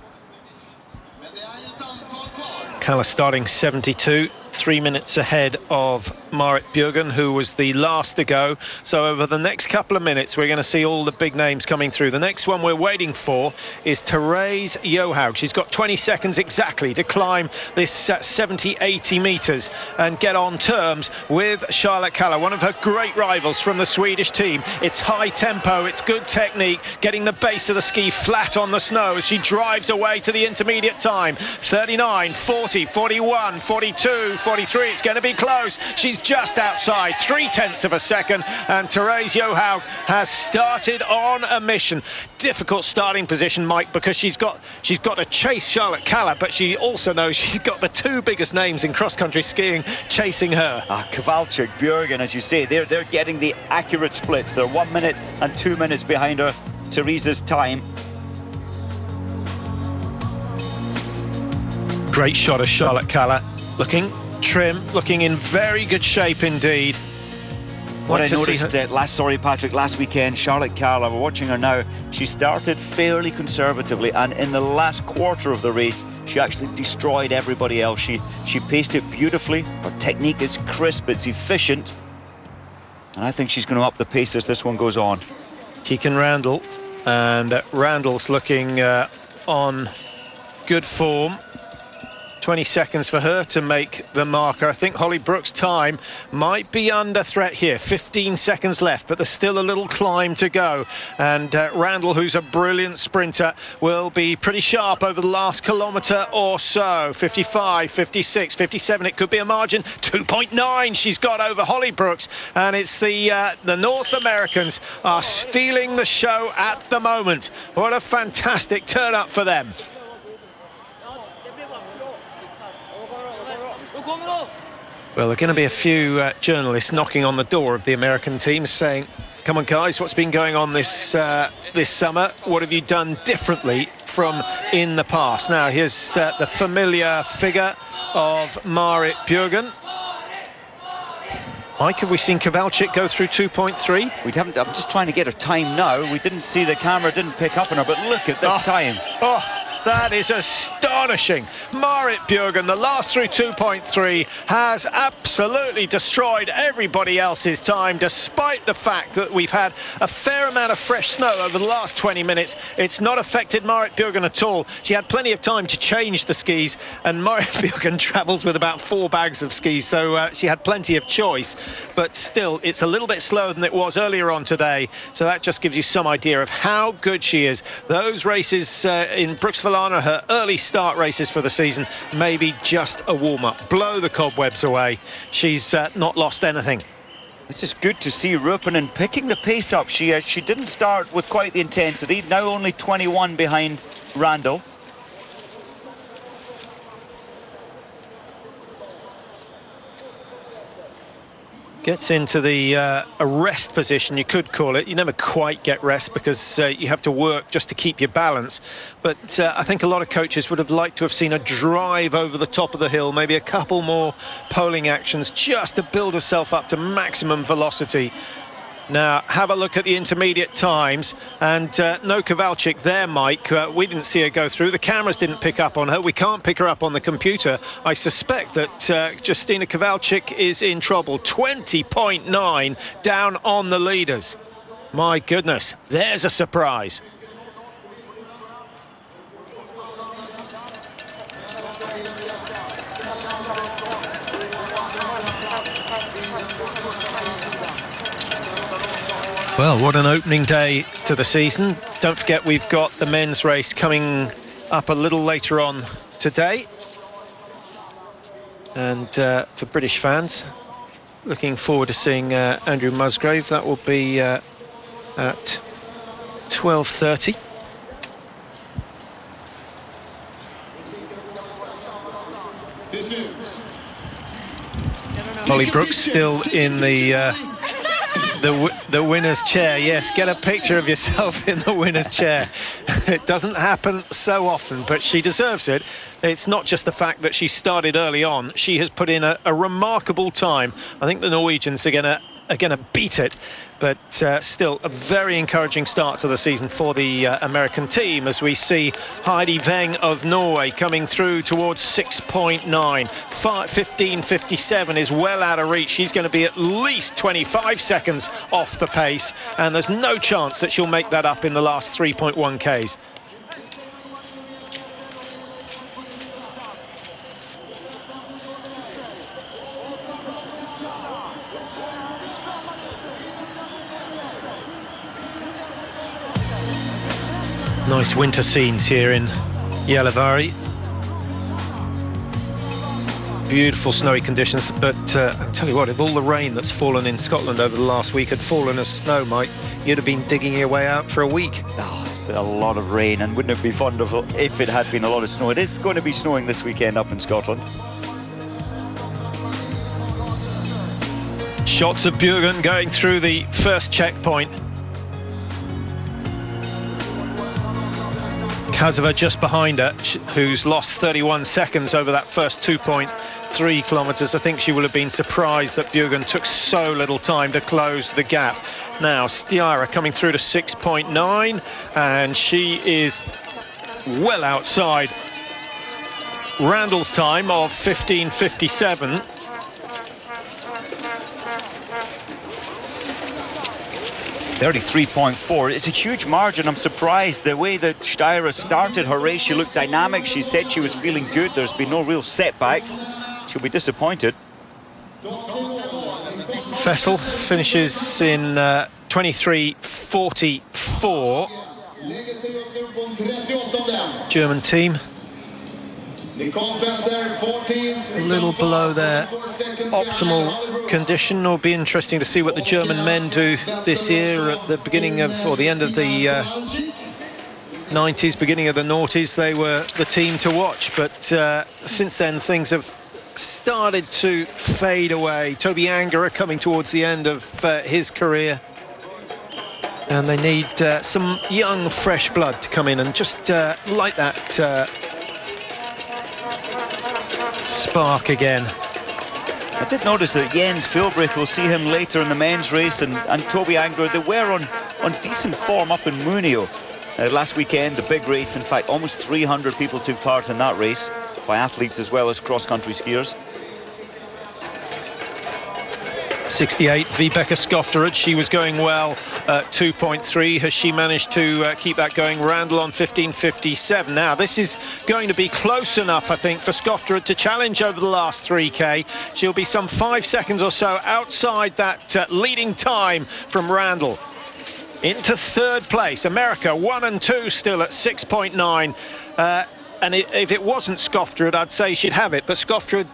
Kalla starting 72, 3 minutes ahead of Marit Bjørgen, who was the last to go. So over the next couple of minutes we're going to see all the big names coming through. The next one we're waiting for is Therese Johaug. She's got 20 seconds exactly to climb this 70-80 metres and get on terms with Charlotte Kalla, one of her great rivals from the Swedish team. It's high tempo, it's good technique, getting the base of the ski flat on the snow as she drives away to the intermediate time. 39, 40, 41, 42, 43, it's going to be close. She's just outside, 0.3 of a second, and Therese Johaug has started on a mission. Difficult starting position, Mike, because she's got to chase Charlotte Kalla, but she also knows she's got the 2 biggest names in cross-country skiing chasing her. Kowalczyk, Bjørgen, as you say, they're getting the accurate splits. They're 1 minute and 2 minutes behind her, Therese's time. Great shot of Charlotte Kalla, looking trim, looking in very good shape indeed. What I noticed last weekend, Charlotte Kalla, we're watching her now, she started fairly conservatively, and in the last quarter of the race she actually destroyed everybody else. She paced it beautifully. Her technique is crisp, it's efficient, and I think she's going to up the pace as this one goes on. Kiken Randall, and Randall's looking on good form. 20 seconds for her to make the marker. I think Holly Brooks' time might be under threat here. 15 seconds left, but there's still a little climb to go. And Randall, who's a brilliant sprinter, will be pretty sharp over the last kilometre or so. 55, 56, 57. It could be a margin. 2.9 she's got over Holly Brooks. And it's the North Americans are stealing the show at the moment. What a fantastic turn up for them. Well, there are going to be a few journalists knocking on the door of the American team saying, come on guys, what's been going on this summer? What have you done differently from in the past? Now here's the familiar figure of Marit Bjørgen. Mike, have we seen Kowalczyk go through 2.3? We haven't. I'm just trying to get her time now. We didn't see, the camera didn't pick up on her, but look at this time. Oh, that is astonishing. Marit Bjørgen, the last through 2.3, has absolutely destroyed everybody else's time, despite the fact that we've had a fair amount of fresh snow over the last 20 minutes. It's not affected Marit Bjørgen at all. She had plenty of time to change the skis, and Marit Bjørgen travels with about 4 bags of skis, so she had plenty of choice. But still, it's a little bit slower than it was earlier on today, so that just gives you some idea of how good she is. Those races in Brooksville, her early start races for the season, maybe just a warm-up. Blow the cobwebs away. She's not lost anything. It's just good to see Ruoppinen picking the pace up. She didn't start with quite the intensity. Now only 21 behind Randall. Gets into the a rest position, you could call it. You never quite get rest because you have to work just to keep your balance. But I think a lot of coaches would have liked to have seen a drive over the top of the hill, maybe a couple more poling actions just to build herself up to maximum velocity. Now, have a look at the intermediate times, and no Kowalczyk there, Mike. We didn't see her go through. The cameras didn't pick up on her. We can't pick her up on the computer. I suspect that Justyna Kowalczyk is in trouble. 20.9 down on the leaders. My goodness, there's a surprise. Well, what an opening day to the season. Don't forget, we've got the men's race coming up a little later on today. And for British fans, looking forward to seeing Andrew Musgrave. That will be at 12:30. Holly Brooks still in the winner's chair. Yes, get a picture of yourself in the winner's chair. It doesn't happen so often, but she deserves it. It's not just the fact that she started early on. She has put in a remarkable time. I think the Norwegians are gonna beat it, but still a very encouraging start to the season for the American team, as we see Heidi Weng of Norway coming through towards 6.9. 15.57 is well out of reach. She's going to be at least 25 seconds off the pace, and there's no chance that she'll make that up in the last 3.1 Ks. Nice winter scenes here in Gällivare. Beautiful snowy conditions, but I tell you what, if all the rain that's fallen in Scotland over the last week had fallen as snow, Mike, you'd have been digging your way out for a week. Oh, a lot of rain, and wouldn't it be wonderful if it had been a lot of snow? It is going to be snowing this weekend up in Scotland. Shots of Bjørgen going through the first checkpoint. Kazova just behind her, who's lost 31 seconds over that first 2.3 kilometres. I think she will have been surprised that Bjørgen took so little time to close the gap. Now, Stiara coming through to 6.9, and she is well outside Randall's time of 15.57. 33.4. It's a huge margin. I'm surprised the way that Steyr started her race. She looked dynamic. She said she was feeling good. There's been no real setbacks. She'll be disappointed. Fessel finishes in 23.44. German team a little below their optimal condition. It'll be interesting to see what the German men do this year at the beginning of, or the end of the 90s, beginning of the noughties. They were the team to watch, but since then things have started to fade away. Toby Angerer coming towards the end of his career, and they need some young fresh blood to come in and just light that spark again. I did notice that Jens Philbrick, will see him later in the men's race, and Toby Angerer, they were on decent form up in Munio last weekend, a big race. In fact, almost 300 people took part in that race, by athletes as well as cross-country skiers. 68, Vibeke Skofterud, she was going well at 2.3. Has she managed to keep that going? Randall on 15.57. Now, this is going to be close enough, I think, for Skofterud to challenge over the last 3K. She'll be some 5 seconds or so outside that leading time from Randall. Into third place, America 1 and 2 still at 6.9. And if it wasn't Skofterud, I'd say she'd have it, but Skofterud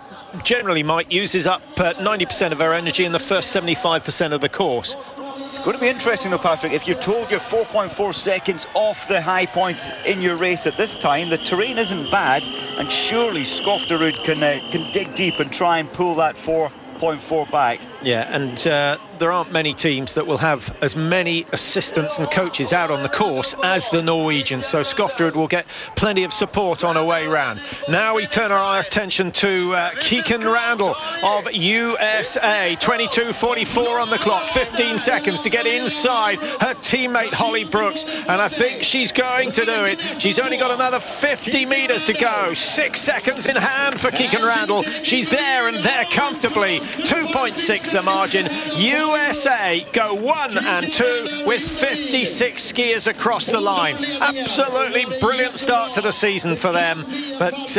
generally uses up 90% of her energy in the first 75% of the course. It's going to be interesting though, Patrick, if you're told you're 4.4 seconds off the high points in your race at this time. The terrain isn't bad, and surely Skofterud can dig deep and try and pull that 4.4 back. Yeah, and there aren't many teams that will have as many assistants and coaches out on the course as the Norwegians, so Skofterud will get plenty of support on her way round. Now we turn our attention to Kiken Randall of USA. 22.44 on the clock, 15 seconds to get inside her teammate Holly Brooks, and I think she's going to do it. She's only got another 50 metres to go. 6 seconds in hand for Kiken Randall. She's there and there comfortably. 2.6 the margin. USA go 1 and 2 with 56 skiers across the line. Absolutely brilliant start to the season for them, but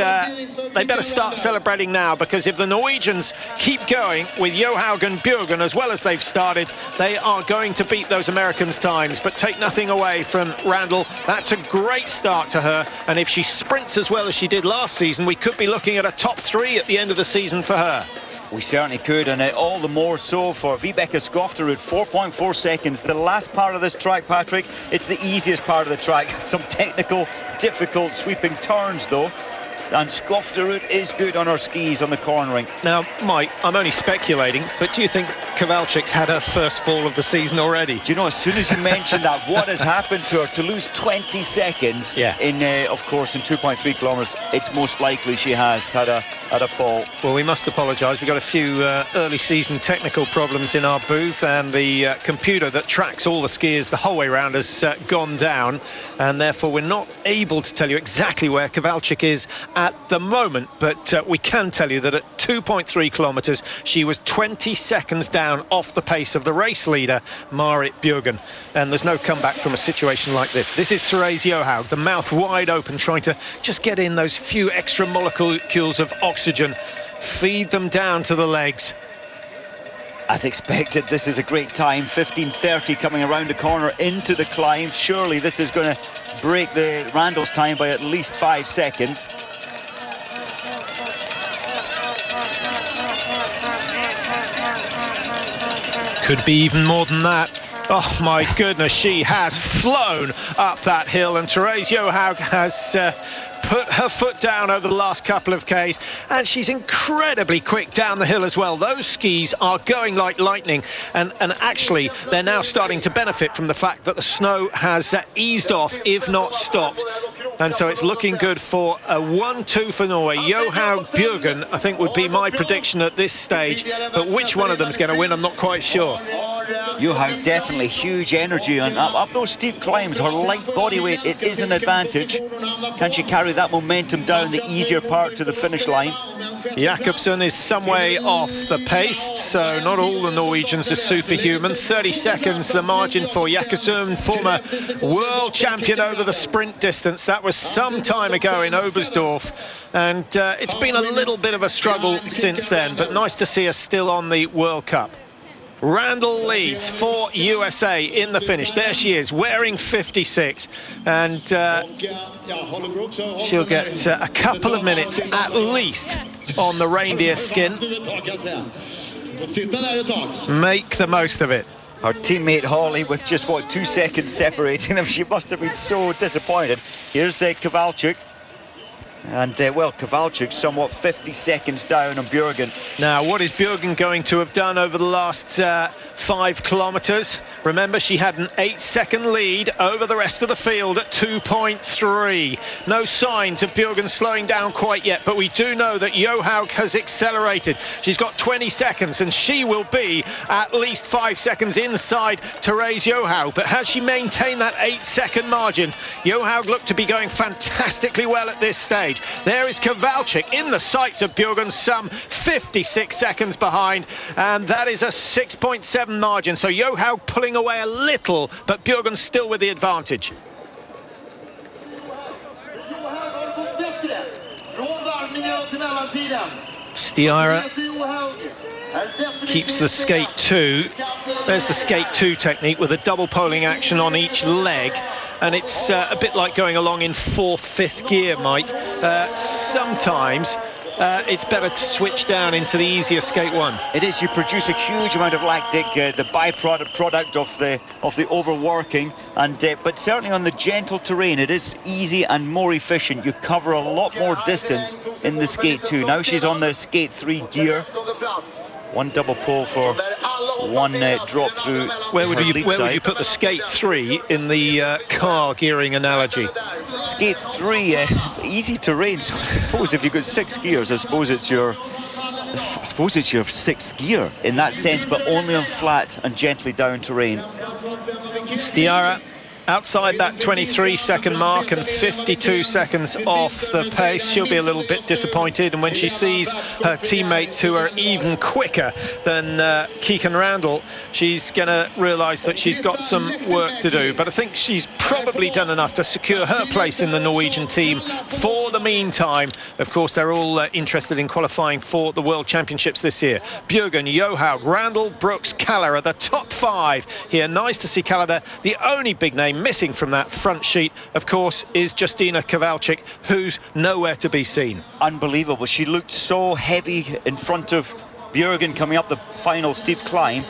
they better start celebrating now, because if the Norwegians keep going with Johaug and Bjørgen as well as they've started, they are going to beat those Americans' times. But take nothing away from Randall. That's a great start to her, and if she sprints as well as she did last season, we could be looking at a top 3 at the end of the season for her. We certainly could, and all the more so for Vibeke Skofterud. 4.4 seconds. The last part of this track, Patrick, it's the easiest part of the track. Some technical, difficult sweeping turns though, and Skofterud is good on her skis on the cornering. Now, Mike, I'm only speculating, but do you think Kowalczyk's had her first fall of the season already? Do you know, as soon as you mentioned that, what has happened to her? To lose 20 seconds in, of course, in 2.3 kilometres, it's most likely she has had a fall. Well, we must apologise. We've got a few early season technical problems in our booth, and the computer that tracks all the skiers the whole way around has gone down, and therefore we're not able to tell you exactly where Kowalczyk is at the moment, but we can tell you that at 2.3 kilometres she was 20 seconds down off the pace of the race leader Marit Bjørgen, and there's no comeback from a situation like this. This is Therese Johaug, the mouth wide open, trying to just get in those few extra molecules of oxygen, feed them down to the legs. As expected, this is a great time. 15.30 coming around the corner into the climb. Surely this is going to break the Randall's time by at least 5 seconds. Could be even more than that. Oh my goodness, she has flown up that hill, and Therese Johaug has put her foot down over the last couple of Ks, and she's incredibly quick down the hill as well. Those skis are going like lightning, and actually they're now starting to benefit from the fact that the snow has eased off, if not stopped. And so it's looking good for a 1-2 for Norway. Johaug Bjørgen, I think, would be my prediction at this stage, but which one of them's going to win, I'm not quite sure. Johaug definitely huge energy and up those steep climbs. Her light body weight, it is an advantage. Can she carry that momentum down the easier part to the finish line? Jakobsen is some way off the pace, so not all the Norwegians are superhuman. 30 seconds the margin for Jakobsen, former world champion over the sprint distance. That was some time ago in Oberstdorf, and it's been a little bit of a struggle since then, but nice to see her still on the World Cup. Randall leads for USA in the finish. There she is, wearing 56, and she'll get a couple of minutes at least on the reindeer skin. Make the most of it. Her teammate Holly with just, 2 seconds separating them. She must have been so disappointed. Here's Kowalczyk. And, well, Kowalczyk somewhat 50 seconds down on Bjørgen. Now, what is Bjørgen going to have done over the last 5 kilometres? Remember, she had an 8-second lead over the rest of the field at 2.3. No signs of Bjørgen slowing down quite yet, but we do know that Johaug has accelerated. She's got 20 seconds, and she will be at least 5 seconds inside Therese Johaug. But has she maintained that 8-second margin? Johaug looked to be going fantastically well at this stage. There is Kowalczyk in the sights of Bjørgen, some 56 seconds behind, and that is a 6.7 margin. So Johaug pulling away a little, but Bjørgen still with the advantage. Stiara keeps the skate 2. There's the skate 2 technique with a double poling action on each leg. And it's a bit like going along in 4th, 5th gear, Mike. Sometimes it's better to switch down into the easier skate 1. It is. You produce a huge amount of lactic, the byproduct of the overworking, and but certainly on the gentle terrain, it is easy and more efficient. You cover a lot more distance in the skate 2. Now she's on the skate 3 gear. 1 double pole for 1 drop through. Where would you put the skate 3 in the car gearing analogy? Skate 3, easy terrain. So I suppose if you've got 6 gears, I suppose it's your 6th gear in that sense, but only on flat and gently down terrain. Stiara outside that 23-second mark and 52 seconds off the pace. She'll be a little bit disappointed, and when she sees her teammates who are even quicker than Keegan Randall, she's going to realise that she's got some work to do. But I think she's probably done enough to secure her place in the Norwegian team for the meantime. Of course, they're all interested in qualifying for the World Championships this year. Bjørgen, Johaug, Randall, Brooks, Kaller are the top 5 here. Nice to see Kaller there. The only big name missing from that front sheet, of course, is Justyna Kowalczyk, who's nowhere to be seen. Unbelievable. She looked so heavy in front of Bjørgen coming up the final steep climb,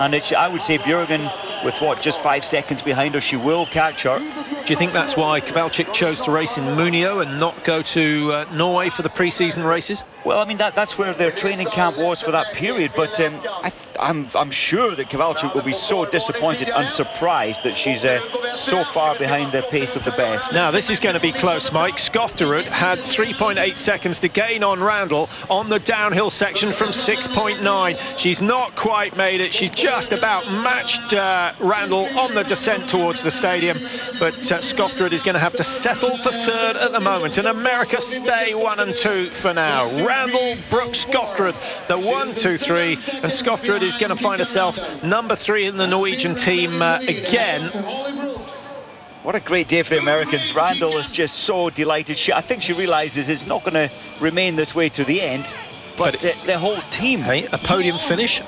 and I would say Bjørgen, with just 5 seconds behind her, she will catch her. Do you think that's why Kowalczyk chose to race in Munio and not go to Norway for the pre-season races? Well, I mean, that's where their training camp was for that period, but I'm sure that Kowalczyk will be so disappointed and surprised that she's so far behind the pace of the best. Now, this is going to be close, Mike. Skofterud had 3.8 seconds to gain on Randall on the downhill section from 6.9. She's not quite made it. She's just about matched Randall on the descent towards the stadium, but Skofterud is going to have to settle for 3rd at the moment, and America stay 1 and 2 for now. Randall, Brooks, Skofterud, the 1, 2, 3, and Skofterud is going to find herself number 3 in the Norwegian team again. What a great day for the Americans. Randall is just so delighted. I think she realises it's not going to remain this way to the end. But the whole team. Hey, a podium finish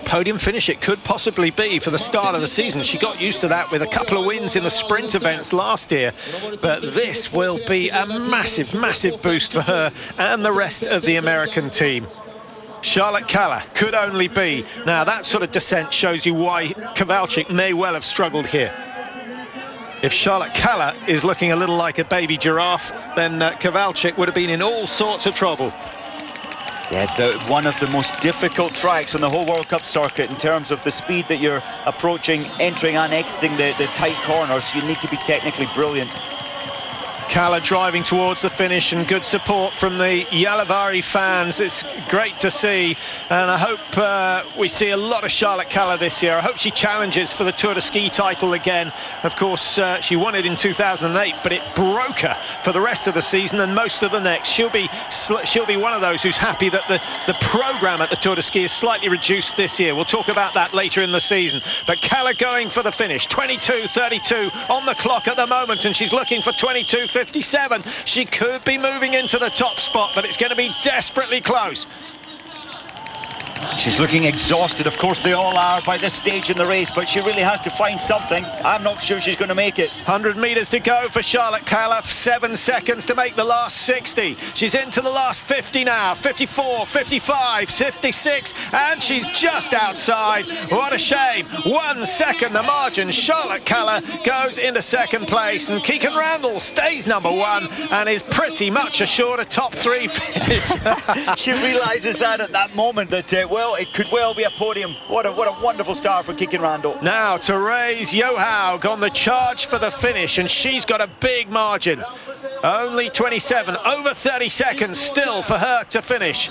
it could possibly be for the start of the season. She got used to that with a couple of wins in the sprint events last year. But this will be a massive, massive boost for her and the rest of the American team. Charlotte Kaller could only be. Now, that sort of descent shows you why Kowalczyk may well have struggled here. If Charlotte Kaller is looking a little like a baby giraffe, then Kowalczyk would have been in all sorts of trouble. Yeah, one of the most difficult tracks on the whole World Cup circuit in terms of the speed that you're approaching, entering and exiting the tight corners. You need to be technically brilliant. Kalle driving towards the finish, and good support from the Gällivare fans. It's great to see, and I hope we see a lot of Charlotte Kalle this year. I hope she challenges for the Tour de Ski title again. Of course, she won it in 2008, but it broke her for the rest of the season and most of the next. She'll be one of those who's happy that the programme at the Tour de Ski is slightly reduced this year. We'll talk about that later in the season. But Kalle going for the finish, 22.32 on the clock at the moment, and she's looking for 22.57. She could be moving into the top spot, but it's going to be desperately close. She's looking exhausted. Of course they all are by this stage in the race, but she really has to find something. I'm not sure she's going to make it. 100 metres to go for Charlotte Kalle. 7 seconds to make the last 60. She's into the last 50 now. 54, 55, 56, and she's just outside. What a shame. 1 second the margin. Charlotte Kalle goes into second place, and Keegan Randall stays number 1 and is pretty much assured a top 3 finish. She realises that at that moment that well, it could well be a podium. What a wonderful start for Keegan Randall. Now Therese Johaug on the charge for the finish, and she's got a big margin. Only 27, over 30 seconds still for her to finish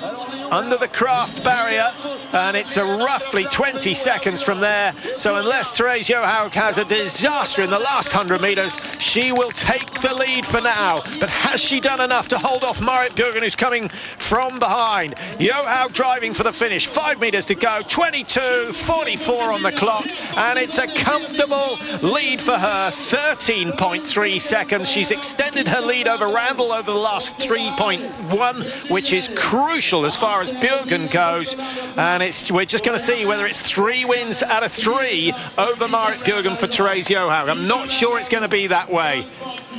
under the craft barrier, and it's a roughly 20 seconds from there. So unless Therese Johaug has a disaster in the last 100 metres, she will take the lead for now. But has she done enough to hold off Marit Bjørgen, who's coming from behind? Johaug driving for the finish, 5 metres to go, 22.44 on the clock, and it's a comfortable lead for her, 13.3 seconds. She's extended her lead over Randall over the last 3.1, which is crucial as far as Bjørgen goes, and we're just going to see whether it's 3 wins out of 3 over Marit Bjørgen for Therese Johaug. I'm not sure it's going to be that way.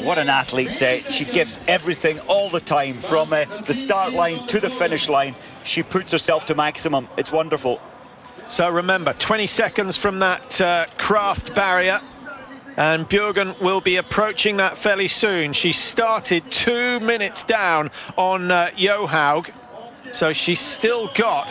What an athlete. She gives everything all the time, from the start line to the finish line. She puts herself to maximum. It's wonderful. So remember, 20 seconds from that craft barrier, and Bjørgen will be approaching that fairly soon. She started 2 minutes down on Johaug, so she's still got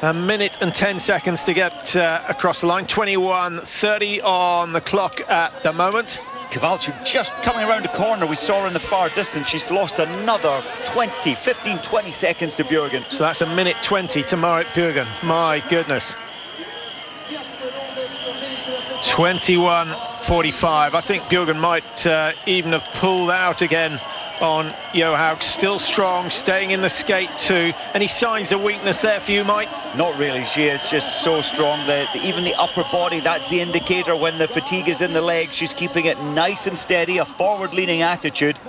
1 minute and 10 seconds to get across the line. 21.30 on the clock at the moment. Kowalczyk just coming around the corner. We saw her in the far distance. She's lost another 15, 20 seconds to Bjørgen. So that's 1 minute 20 to Marit Bjørgen. My goodness. 21.45. I think Bjørgen might even have pulled out again on Johaug. Still strong, staying in the skate too. Any signs of weakness there for you, Mike? Not really. She is just so strong. Even the upper body, that's the indicator when the fatigue is in the legs. She's keeping it nice and steady, a forward-leaning attitude.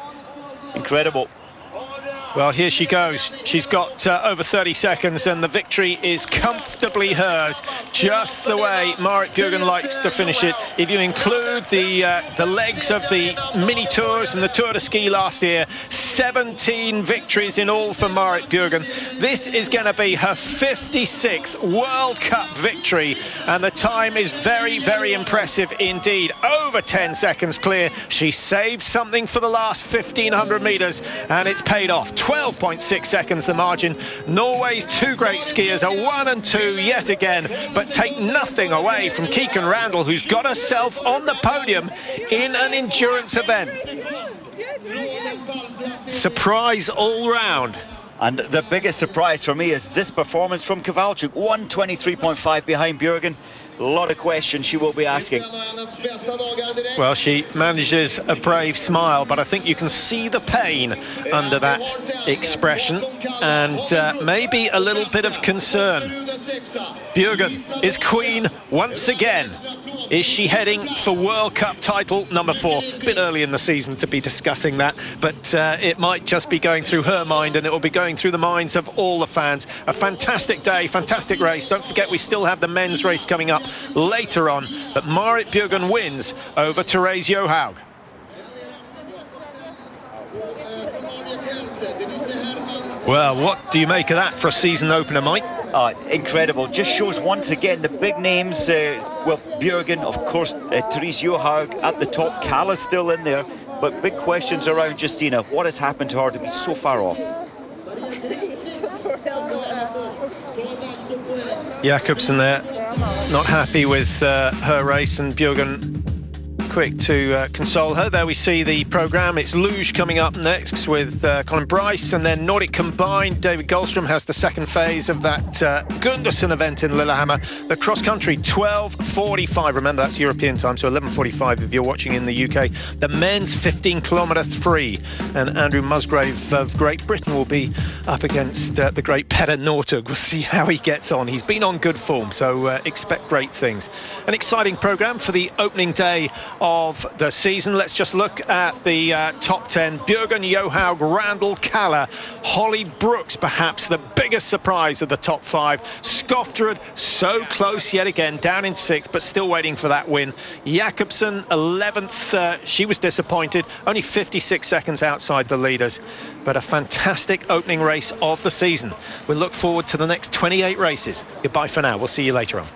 Incredible. Well, here she goes. She's got over 30 seconds, and the victory is comfortably hers, just the way Marit Bjørgen likes to finish it. If you include the legs of the mini tours and the Tour de Ski last year, 17 victories in all for Marit Bjørgen. This is going to be her 56th World Cup victory, and the time is very, very impressive indeed. Over 10 seconds clear. She saved something for the last 1,500 metres, and it's paid off. 12.6 seconds the margin. Norway's 2 great skiers are 1 and 2 yet again, but take nothing away from Keegan Randall, who's got herself on the podium in an endurance event. Surprise all round. And the biggest surprise for me is this performance from Kowalczyk. 1:23.5 behind Bjørgen. A lot of questions she will be asking. Well, she manages a brave smile, but I think you can see the pain under that expression, and maybe a little bit of concern. Bjørgen is queen once again. Is she heading for World Cup title number 4? A bit early in the season to be discussing that, but it might just be going through her mind, and it will be going through the minds of all the fans. A fantastic day, fantastic race. Don't forget, we still have the men's race coming up later on, but Marit Bjørgen wins over Therese Johaug. Well, what do you make of that for a season opener, Mike? Incredible. Just shows once again the big names. Well, Bjørgen, of course, Therese Johaug at the top. Kalle's still in there, but big questions around Justina. What has happened to her to be so far off? Jakobsen there, not happy with her race, and Bjørgen quick to console her. There we see the programme. It's luge coming up next with Colin Bryce, and then Nordic combined. David Goldstrom has the second phase of that Gundersen event in Lillehammer. The cross-country, 12:45. Remember, that's European time, so 11:45 if you're watching in the UK. The men's 15-kilometre free, and Andrew Musgrave of Great Britain will be up against the great Petter Northug. We'll see how he gets on. He's been on good form, so expect great things. An exciting programme for the opening day of the season. Let's just look at the top 10. Bjørgen Johaug, Randall Kaller, Holly Brooks, perhaps the biggest surprise of the top 5. Skofterud, so close yet again, down in 6th, but still waiting for that win. Jakobsen, 11th. She was disappointed, only 56 seconds outside the leaders, but a fantastic opening race of the season. We'll look forward to the next 28 races. Goodbye for now. We'll see you later on.